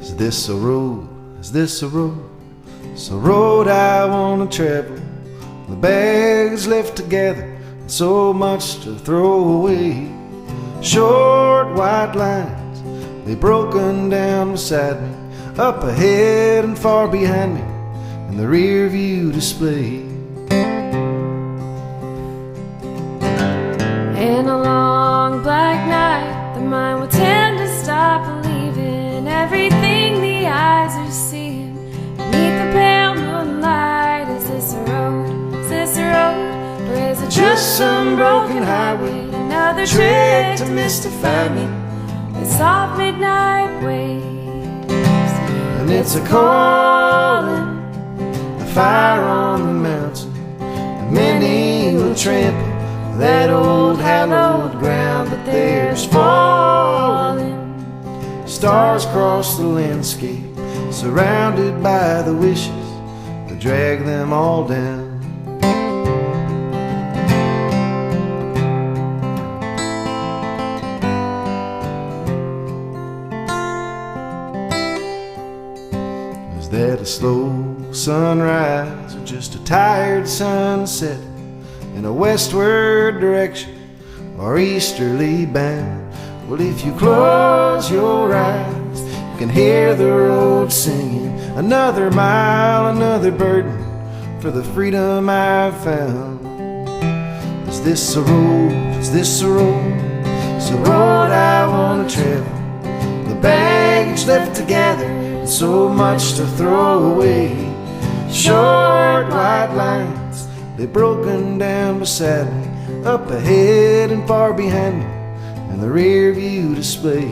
Is this a road? Is this a road? It's a road I wanna travel. The bags left together, and so much to throw away. Short white lines, they broken down beside me, up ahead and far behind me, in the rear view display. In a long black night, the mind will tend to stop believing everything the eyes are seeing beneath the just some broken highway, another trick to mystify me. The soft midnight waves, And it's a calling, a fire on the mountain. And many will trample that old hallowed ground, but there's falling stars across the landscape, surrounded by the wishes that drag them all down. Is that a slow sunrise or just a tired sunset in a westward direction or easterly bound? Well, if you close your eyes, you can hear the road singing, another mile, another burden for the freedom I've found. Is this a road? Is this a road? It's a road I want to travel. The baggage left to gather, and so much to throw away. Short white lines, they've broken down beside me, up ahead and far behind me, and the rear view display.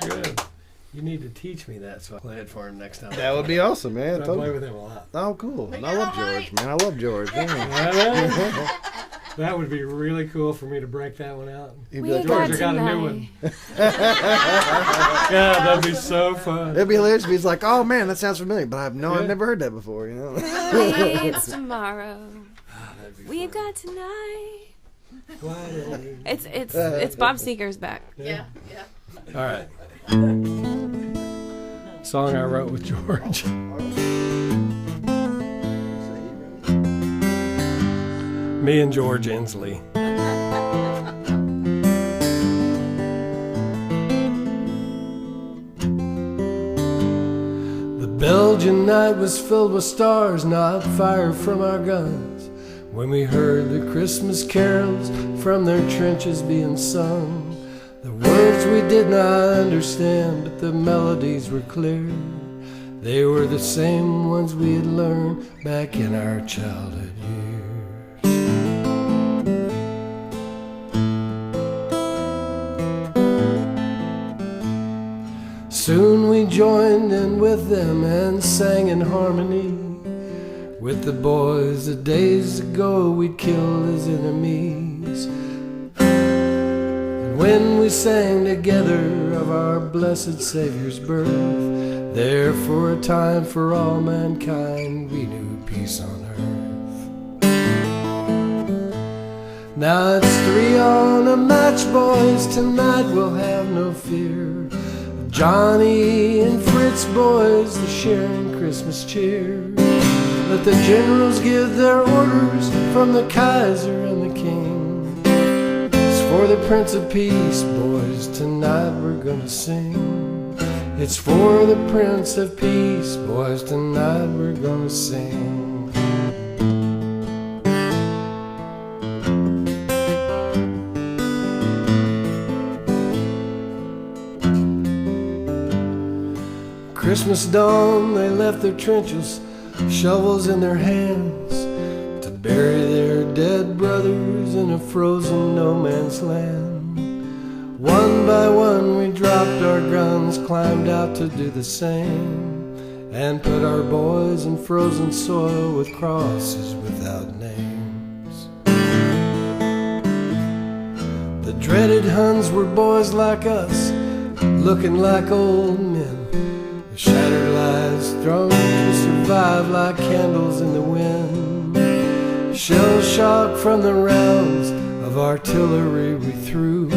Good. You need to teach me that so I play it for him next time. That would be awesome, man. I play with him a lot. Oh, cool. And I love George, man. I love George. Yeah. That would be really cool for me to break that one out. He'd be We like, got George, I got a new tonight. one. Yeah, that'd be so fun. it'd be hilarious if he's like, oh man, that sounds familiar, but I've Yeah. never heard that before, you know? It's tomorrow. That'd be We've fun. got tonight. Why- It's Bob Seger's back. Yeah. All right. Song I wrote with George. Me and George Inslee. The Belgian night was filled with stars, not fire from our guns. When we heard the Christmas carols from their trenches being sung, the words we did not understand, but the melodies were clear. They were the same ones we had learned back in our childhood years. Soon we joined in with them and sang in harmony with the boys that days ago we'd killed as enemies. And when we sang together of our blessed Savior's birth, there for a time for all mankind we knew peace on earth. Now it's 3 on a match, boys, tonight we'll have no fear. Johnny and Fritz, boys, the sharing Christmas cheer. Let the generals give their orders from the Kaiser and the King. It's for the Prince of Peace, boys, tonight we're gonna sing. It's for the Prince of Peace, boys, tonight we're gonna sing. Christmas dawn, they left their trenches, shovels in their hands, to bury their dead brothers in a frozen no man's land. One by one we dropped our guns, climbed out to do the same, and put our boys in frozen soil with crosses without names. The dreaded Huns were boys like us, looking like old men. Shattered lives thrown to survive like candles in the wind. Shell shock from the rounds of artillery we threw,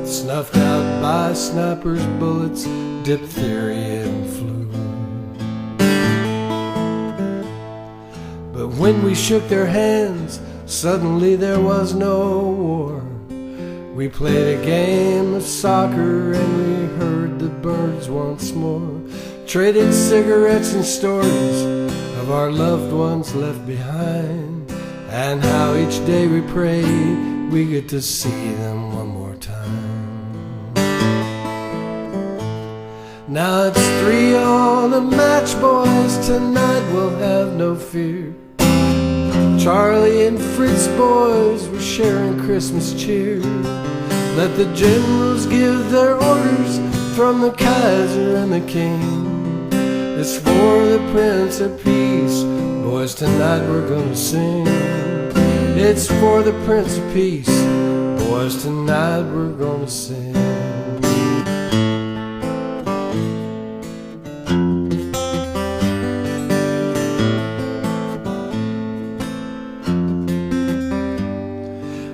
snuffed out by snipers' bullets, diphtheria and flu. But when we shook their hands, suddenly there was no war. We played a game of soccer and we heard the birds once more, traded cigarettes and stories of our loved ones left behind, and how each day we pray we get to see them one more time. Now it's 3 on the match, boys, tonight we'll have no fear. Charlie and Fritz, boys, we're sharing Christmas cheer. Let the generals give their orders from the Kaiser and the King. It's for the Prince of Peace, boys, tonight we're gonna sing. It's for the Prince of Peace, boys, tonight we're gonna sing.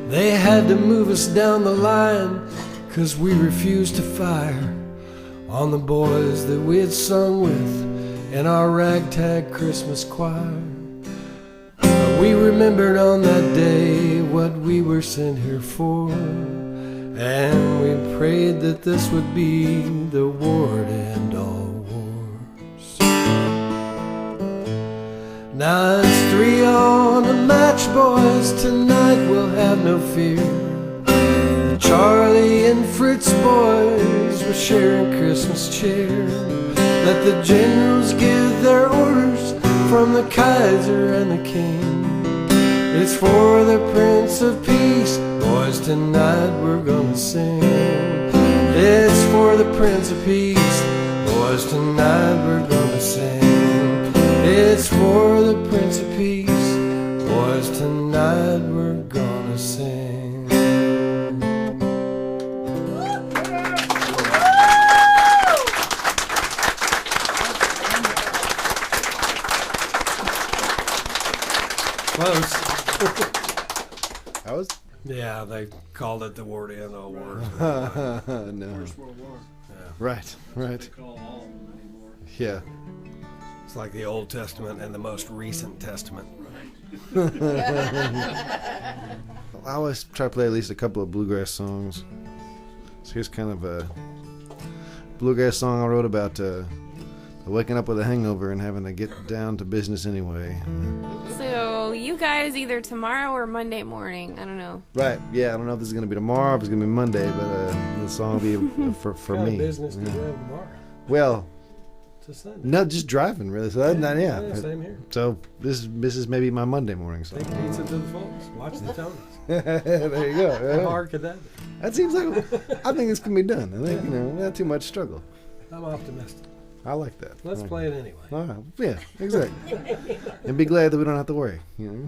They had to move us down the line, 'cause we refused to fire on the boys that we had sung with in our ragtag Christmas choir. But we remembered on that day what we were sent here for, and we prayed that this would be the war to end all wars. Now it's 3 on the match, boys, tonight we'll have no fear. Charlie and Fritz, boys, we're sharing Christmas cheer. Let the generals give their orders from the Kaiser and the King. It's for the Prince of Peace, boys, tonight we're gonna sing. It's for the Prince of Peace, boys, tonight we're gonna sing. It's for the Prince of Peace, boys, tonight we're gonna sing. Close. I was. Yeah, they called it the war to end all wars. No. First World War. Right. Right. They call all of them anymore. Yeah. It's like the Old Testament and the most recent Testament. I always try to play at least a couple of bluegrass songs. So here's kind of a bluegrass song I wrote about waking up with a hangover and having to get down to business anyway. So you guys either tomorrow or Monday morning. I don't know. Right. Yeah. I don't know if this is gonna be tomorrow, or if it's gonna be Monday, but the song will be for What me. business do Yeah. you have tomorrow? Well, It's a Sunday. no, just driving really. So yeah. Same here. So this is maybe my Monday morning song. Take pizza to the folks. Watch the Tonys. There you go. How hard could that be? That seems like I think this can be done. I think not too much struggle. I'm optimistic. I like that. Let's play it anyway. All right. Yeah, exactly. And be glad that we don't have to worry. You know.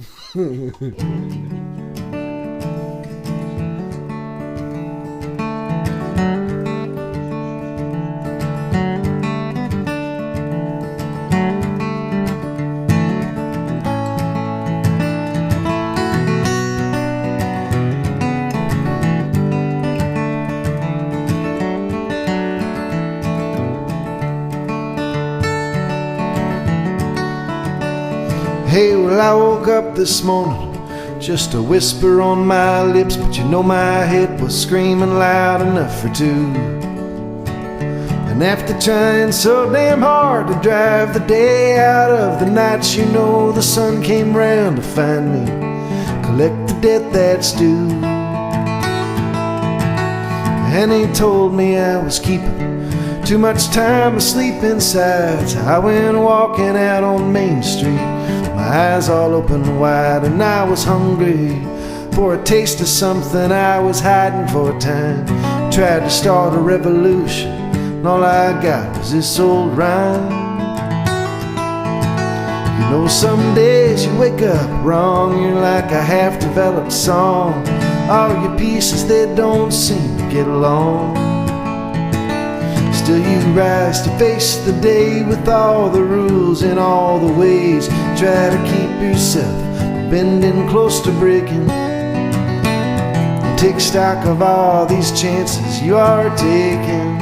Hey, well, I woke up this morning, just a whisper on my lips, but you know my head was screaming loud enough for two. And after trying so damn hard to drive the day out of the nights, you know the sun came round to find me, collect the debt that's due. And he told me I was keeping too much time asleep inside, so I went walking out on Main Street, my eyes all open wide, and I was hungry for a taste of something I was hiding for a time. Tried to start a revolution, and all I got was this old rhyme. You know, some days you wake up wrong, you're like a half-developed song. All your pieces, they don't seem to get along. Still you rise to face the day with all the rules and all the ways. Try to keep yourself from bending close to breaking. Take stock of all these chances you are taking.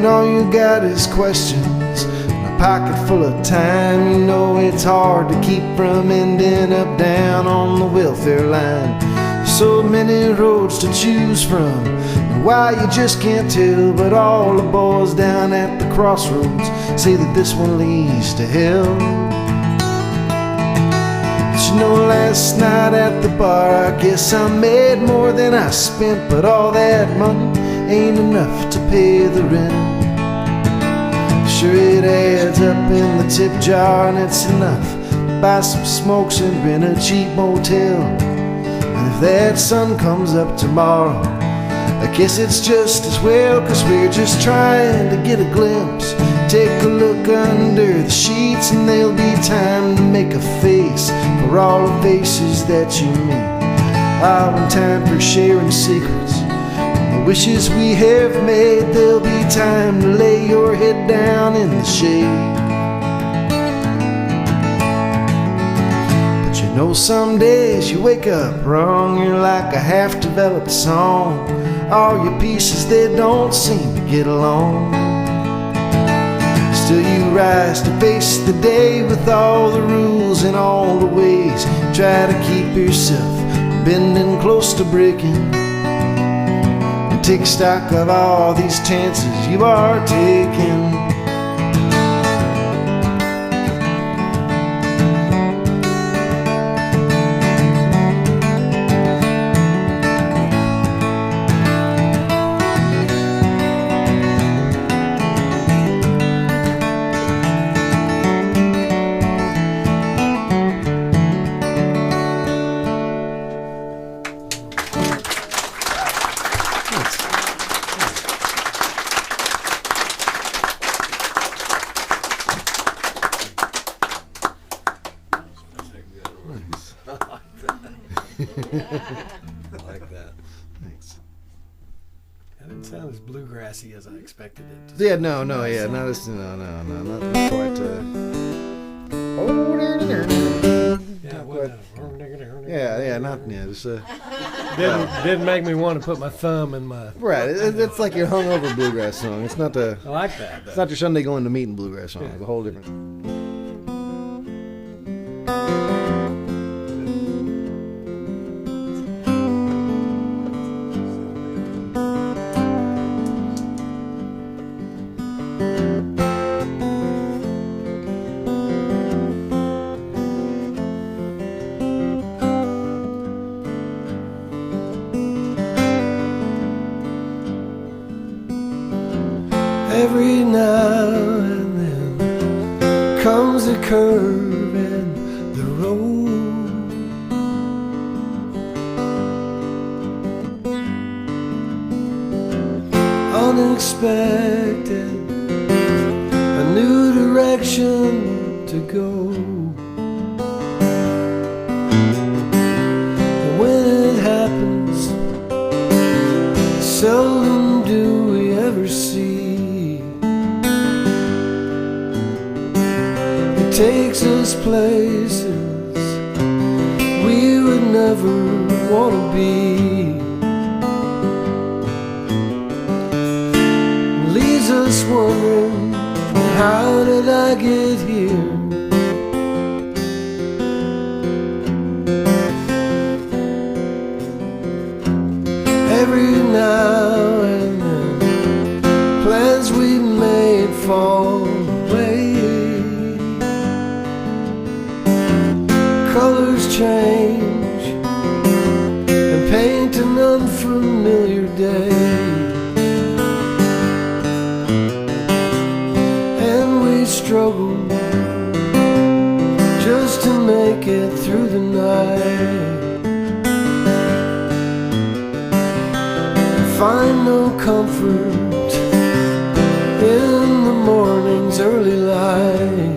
when all you got is questions and a pocket full of time, you know it's hard to keep from ending up down on the welfare line. There's so many roads to choose from, and why you just can't tell, but all the boys down at the crossroads say that this one leads to hell. You know, last night at the bar, I guess I made more than I spent, but all that money ain't enough to pay the rent. Sure, it adds up in the tip jar, and it's enough to buy some smokes and rent a cheap motel. And if that sun comes up tomorrow, I guess it's just as well, 'cause we're just trying to get a glimpse. Take a look under the sheets, and there'll be time to make a face for all the faces that you meet. One time for sharing secrets, and the wishes we have made. There'll be time to lay your head down in the shade. But you know, some days you wake up wrong. You're like a half-developed song. All your pieces, they don't seem to get along. Still you rise to face the day with all the rules and all the ways. Try to keep yourself bending close to breaking, and take stock of all these chances you are taking. I like that. Thanks. That didn't sound as bluegrassy as I expected it. Yeah, no, not as, not quite. Just Didn't make me want to put my thumb in my. right. It's like your hungover bluegrass song. It's not the. I like that. It's not your Sunday going to meeting bluegrass song. It's a whole different. Every now and then comes a curve in the road. Unexpected, a new direction to go. And when it happens, seldom do we ever see. Takes us places we would never want to be. Leaves us wondering, how did I get here? Every now and then, plans we made fall away. Colors change and paint an unfamiliar day, and we struggle just to make it through the night. Find no comfort in the morning's early light.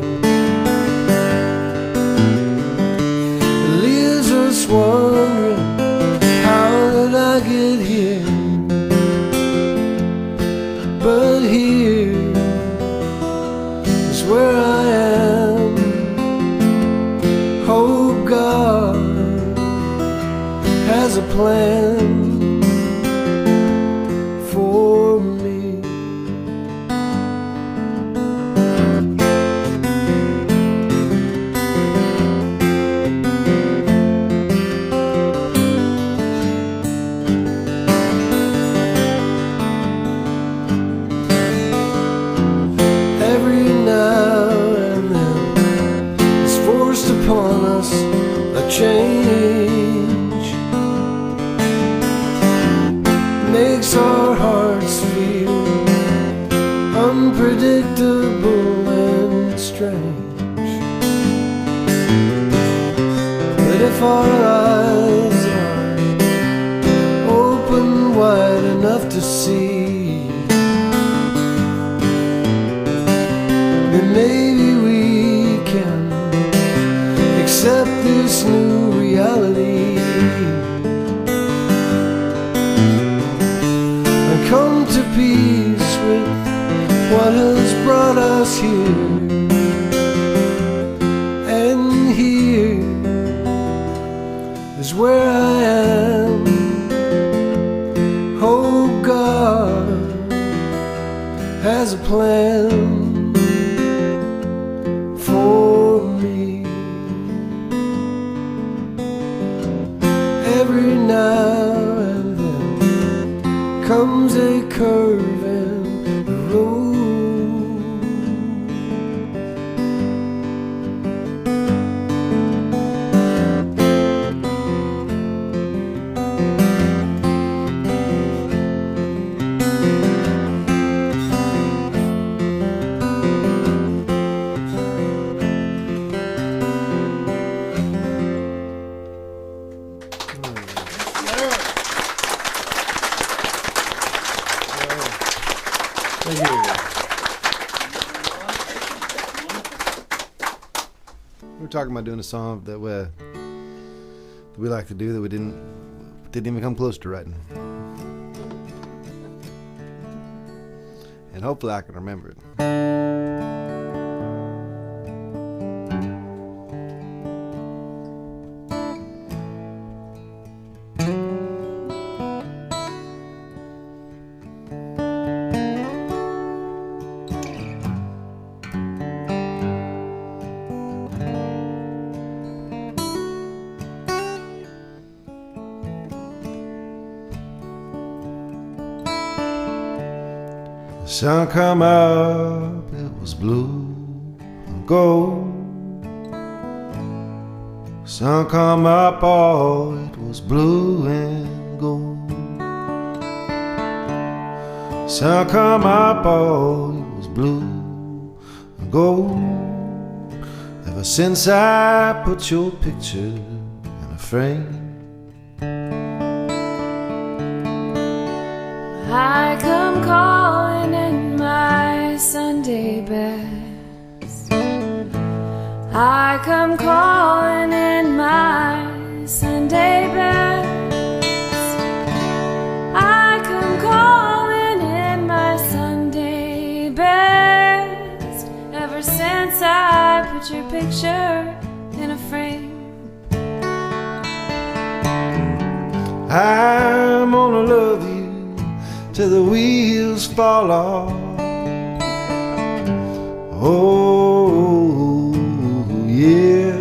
Wondering, how did I get here? But here is where I am. Hope God has a plan for me. upon us a change, makes our hearts feel unpredictable and strange. But if our eyes are open wide enough to see, then maybe we can accept this new reality and come to peace with what has brought us here. And here is where I am. Oh, God has a plan for me. Every now and then comes a curve in the road. We were talking about doing a song that we like to do that we didn't even come close to writing, and hopefully I can remember it. The sun come up, it was blue and gold. Sun come up, oh, it was blue and gold. Sun come up, oh, it was blue and gold. Ever since I put your picture in a frame, I come calling in my Sunday best. I come calling in my Sunday best. I come calling in my Sunday best. Ever since I put your picture in a frame, I'm gonna love you till the wheels fall off. Oh, yeah.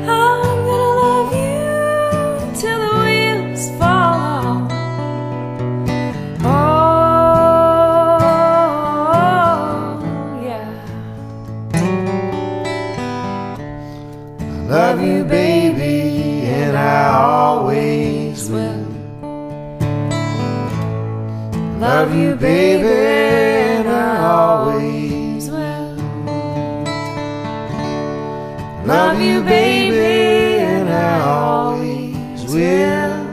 I'm gonna love you till the wheels fall off. Oh, yeah. I love you, baby, and I always will. Love you, baby, and I always will. Love you, baby, and I always will.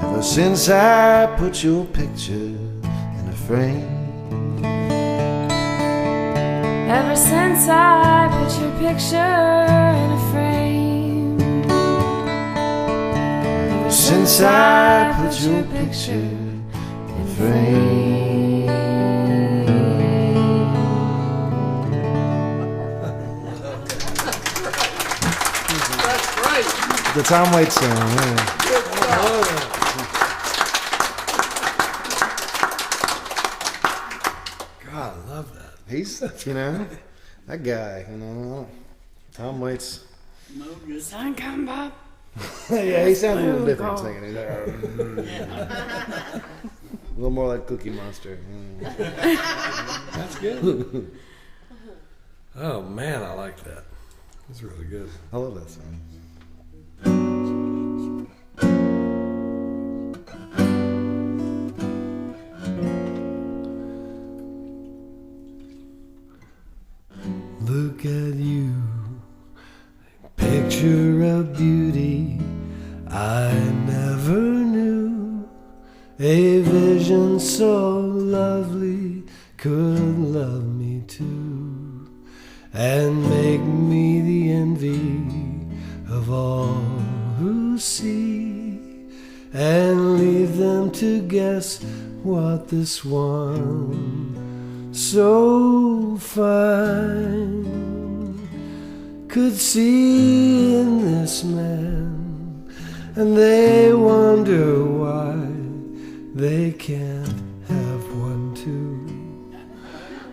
Ever since I put your picture in a frame. Ever since I put your picture in a frame. Ever Since I put your picture in a frame. That's right. The Tom Waits song, yeah. God, I love that. He's, you know, that guy, you know, Tom Waits. Sun come up. Yeah, he sounds a little different singing it. A little more like Cookie Monster. That's good. Oh man, I like that. It's really good. I love that song. Look at you, picture of beauty I never knew. A vision so lovely could love me too, and make me the envy of all who see, and leave them to guess what this one so fine could see in this man, and they wonder why they can't have one too,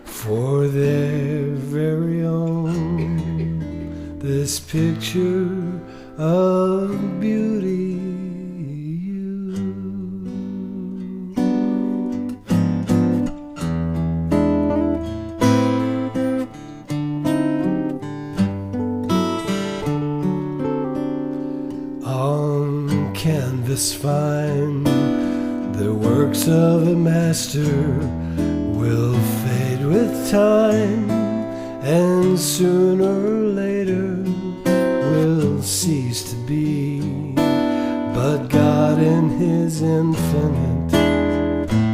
for their very own, this picture of beauty. Canvas fine, the works of a master will fade with time, and sooner or later will cease to be. But God in His infinite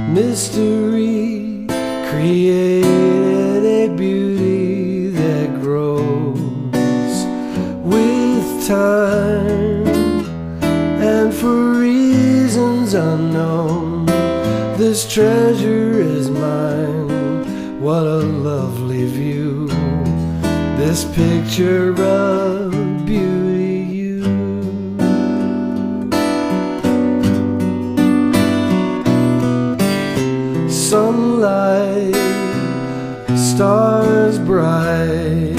mystery created a beauty that grows with time. And for reasons unknown, this treasure is mine. What a lovely view, this picture of beauty, you. Sunlight, stars bright,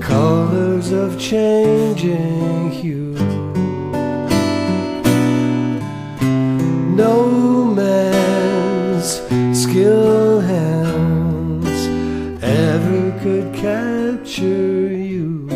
colors of changing hue. No man's skilled hands ever could capture you.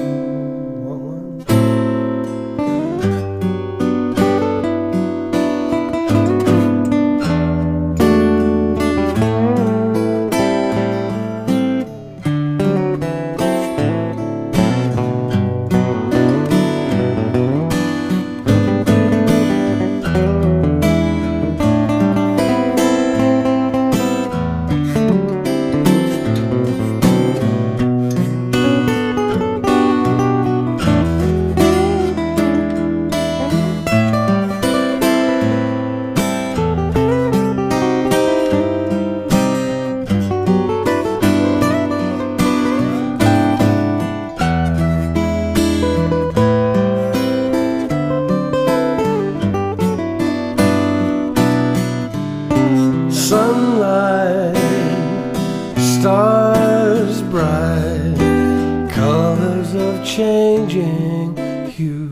Sunlight, stars bright, colors of changing hue.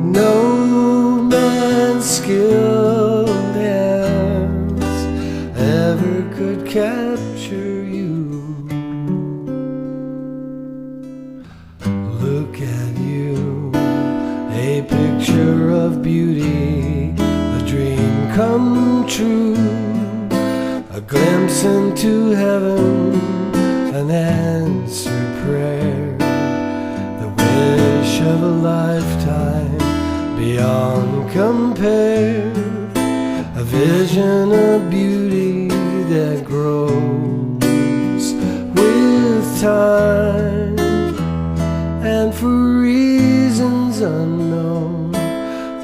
No man's skilled hands ever could capture you. Look at you, a picture of beauty, a dream come true, a glimpse into heaven, an answered prayer, the wish of a lifetime beyond compare, a vision of beauty that grows with time, and for reasons unknown,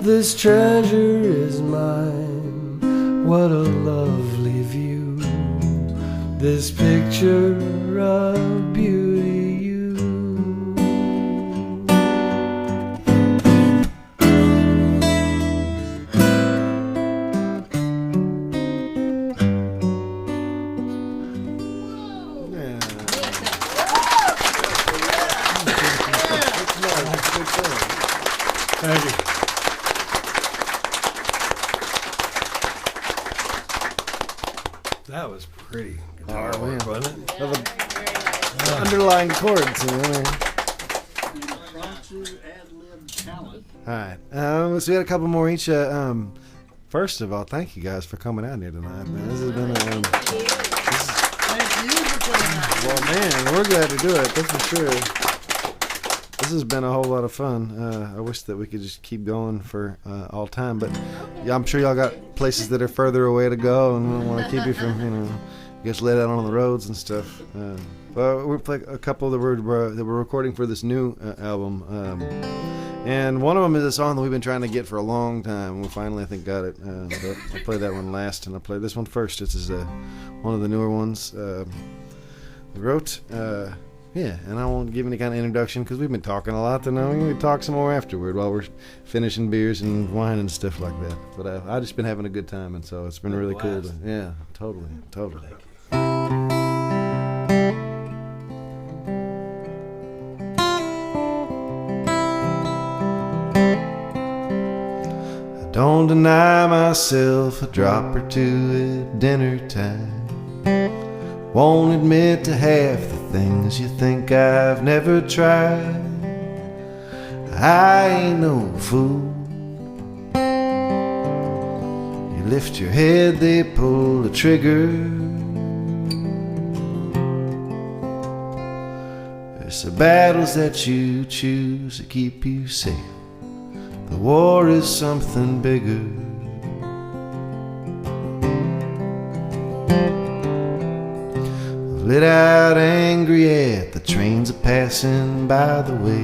this treasure is mine. What a lovely view, this picture of beauty, you. Thank you. That was pretty guitar Oh, work, man. wasn't it? The underlying chords. You know? All right. So we had a couple more each. First of all, thank you guys for coming out here tonight, man. This has been well, man, we're glad to do it. That's for sure. This has been a whole lot of fun. I wish that we could just keep going for all time, but yeah, I'm sure y'all got places that are further away to go, and we don't want to keep you from, you guys let out on the roads and stuff. Well, we're playing a couple that we're recording for this new album, and one of them is a song that we've been trying to get for a long time. We finally, I think, got it. But I'll play that one last, and I'll play this one first. This is one of the newer ones we wrote. Yeah, and I won't give any kind of introduction because we've been talking a lot tonight. We can talk some more afterward while we're finishing beers and wine and stuff like that. But I've just been having a good time, and so it's been really cool. Yeah, totally. I don't deny myself a drop or two at dinner time. Won't admit to half the things you think I've never tried. I ain't no fool. You lift your head, they pull the trigger. It's the battles that you choose to keep you safe. The war is something bigger. Lit out angry at the trains are passing by the way.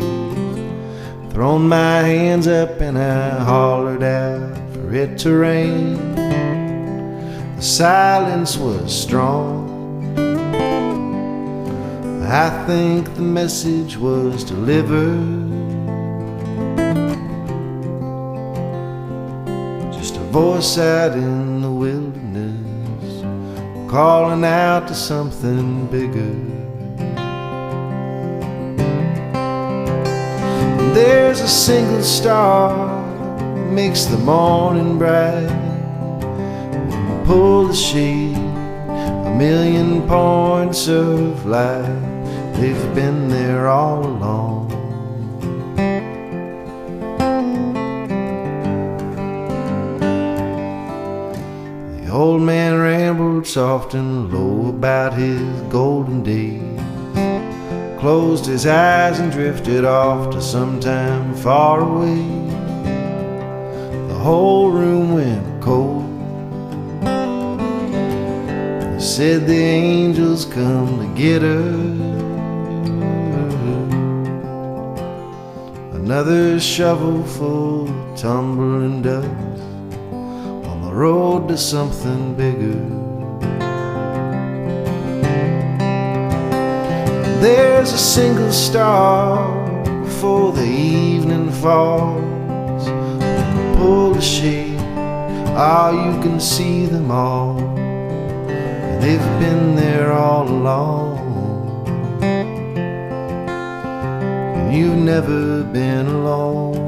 Thrown my hands up and I hollered out for it to rain. The silence was strong. I think the message was delivered. Just a voice out in the wilderness, calling out to something bigger. There's a single star makes the morning bright. When you pull the shade, a million points of light. They've been there all along. The old man rambled soft and low about his golden days, closed his eyes and drifted off to sometime far away. The whole room went cold. They said the angels come to get her. Another shovel full of tumbling dust on the road to something bigger. There's a single star before the evening falls. Pull the shade, you can see them all. And they've been there all along. And you've never been alone.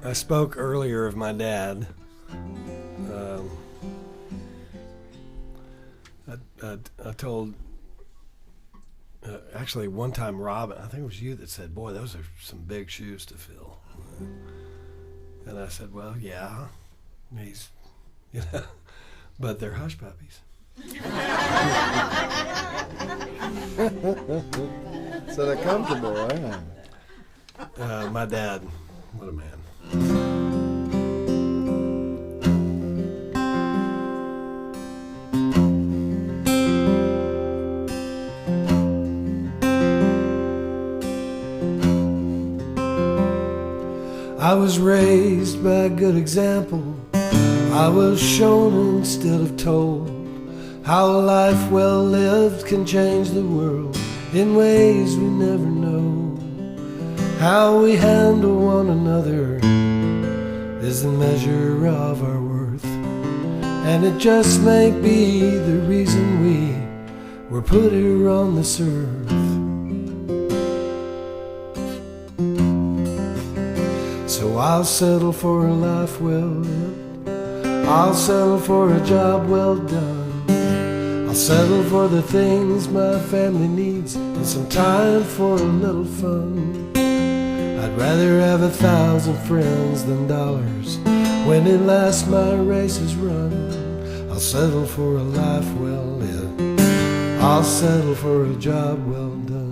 I spoke earlier of my dad. I told, actually one time Robin, I think it was you that said, boy, those are some big shoes to fill. And I said, well, yeah, he's, but they're hush puppies. So they're comfortable, right? My dad, what a man. I was raised by a good example. I was shown instead of told how a life well lived can change the world in ways we never know. How we handle one another is the measure of our worth, and it just may be the reason we were put here on this earth. So I'll settle for a life well lived. I'll settle for a job well done. I'll settle for the things my family needs and some time for a little fun. I'd rather have 1,000 friends than dollars when at last my race is run. I'll settle for a life well lived. I'll settle for a job well done.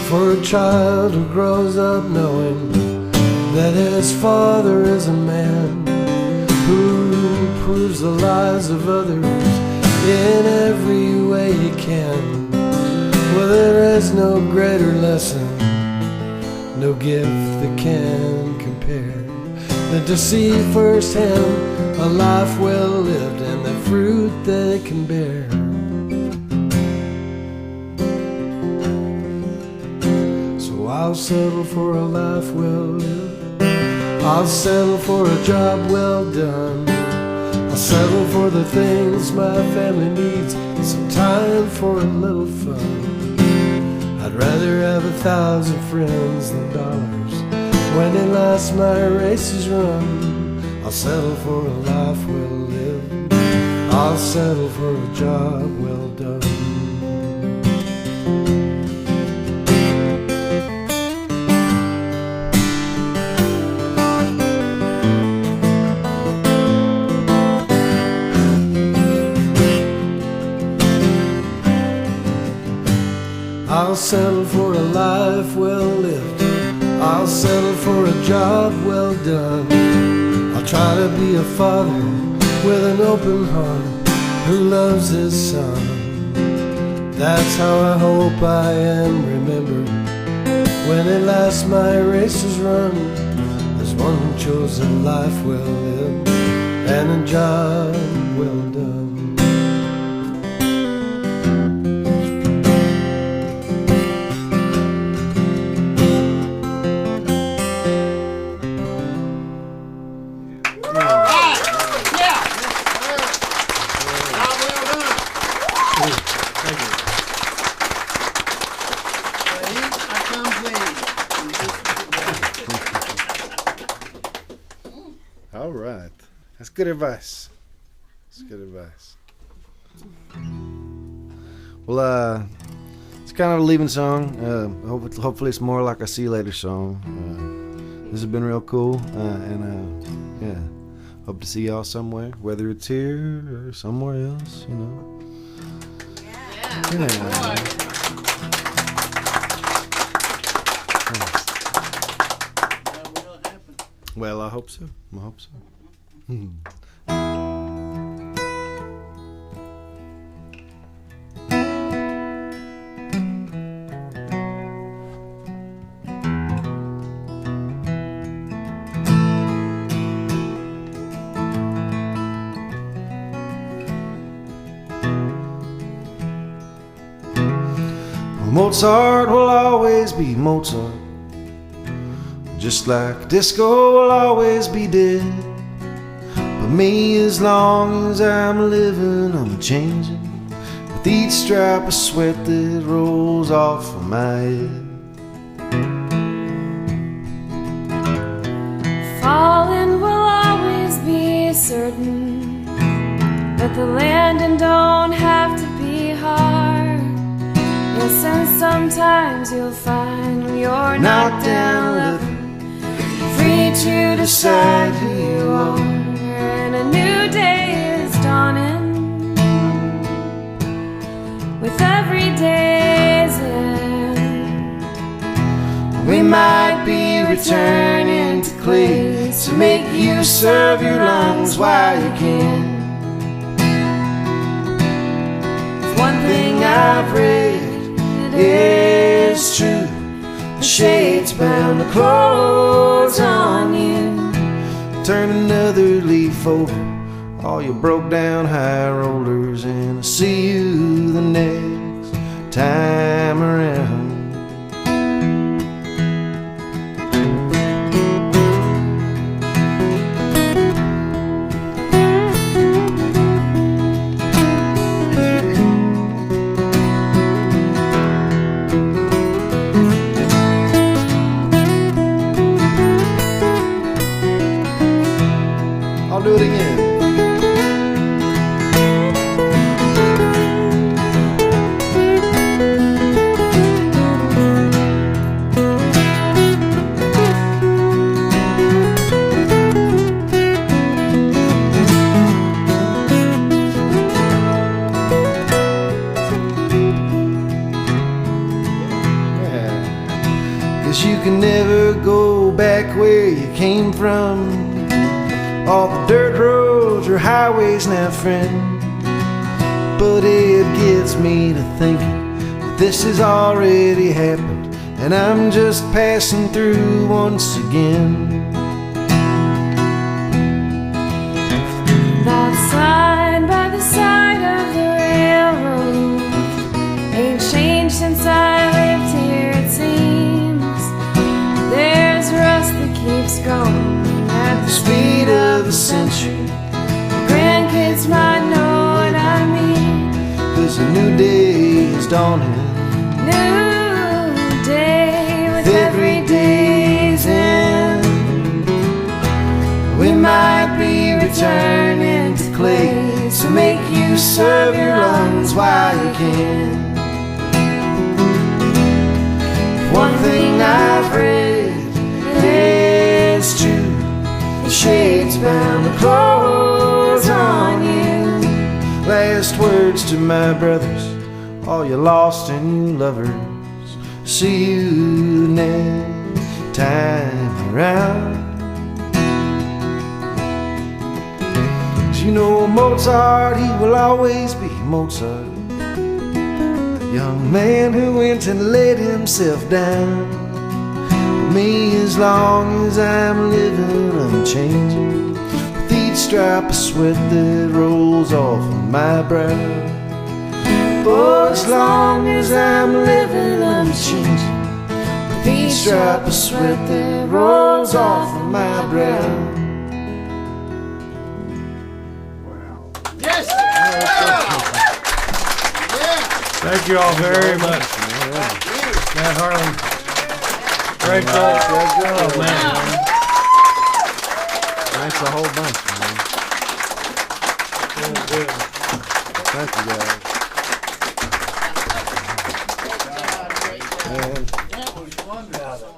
For a child who grows up knowing that his father is a man who improves the lives of others in every way he can, well, there is no greater lesson, no gift that can compare, than to see firsthand a life well lived and the fruit that it can bear. I'll settle for a life well lived. I'll settle for a job well done. I'll settle for the things my family needs and some time for a little fun. I'd rather have 1,000 friends than dollars when at last my race is run. I'll settle for a life well lived. I'll settle for a job well done. I'll settle for a life well lived. I'll settle for a job well done. I'll try to be a father with an open heart who loves his son. That's how I hope I am remembered when at last my race is run, as one who chose a life well lived and a job well done. All right. That's good advice. That's good advice. Well, it's kind of a leaving song. Hopefully it's more like a see you later song. This has been real cool. And yeah, hope to see y'all somewhere, whether it's here or somewhere else, you know. Yeah. Well, I hope so. I hope so. Mozart will always be Mozart, just like disco will always be dead. But me, as long as I'm living, I'm changing with each drop of sweat that rolls off of my head. Falling will always be certain, but the landing don't have to be hard. Yes, and sometimes you'll find you're knocked down, free to decide who you are, and a new day is dawning with every day's end. We might be returning to clay, so make use of your lungs while you can. One thing I've read is true. The shade's bound to close on you. Turn another leaf over, all you broke down high rollers, and I'll see you the next time around. I'll do it again. Cause you can never go back where you came from. All the dirt roads are highways now, friend. But it gets me to thinking that this has already happened, and I'm just passing through once again. That sign by the side of the railroad ain't changed since I lived here, it seems. There's rust that keeps going at the speed of a century. Grandkids might know what I mean. Cause a new day is dawning. New day with every day's end. We might be returning to clay, so make use of your lungs while you can. One thing I've read is true. The shade's bound to close on you. Last words to my brothers, all you lost and you lovers. See you next time around. 'Cause you know Mozart, he will always be Mozart. A young man who went and laid himself down. Me, as long as I'm living, I'm changing. With each drop of sweat that rolls off of my brow. Oh, as long as I'm living, I'm changing. With each drop of sweat that rolls off of my brow. Thank you all very much. Matt Harlan. Great job. Oh, man. Thanks a whole bunch, man. Thank you, guys. Man.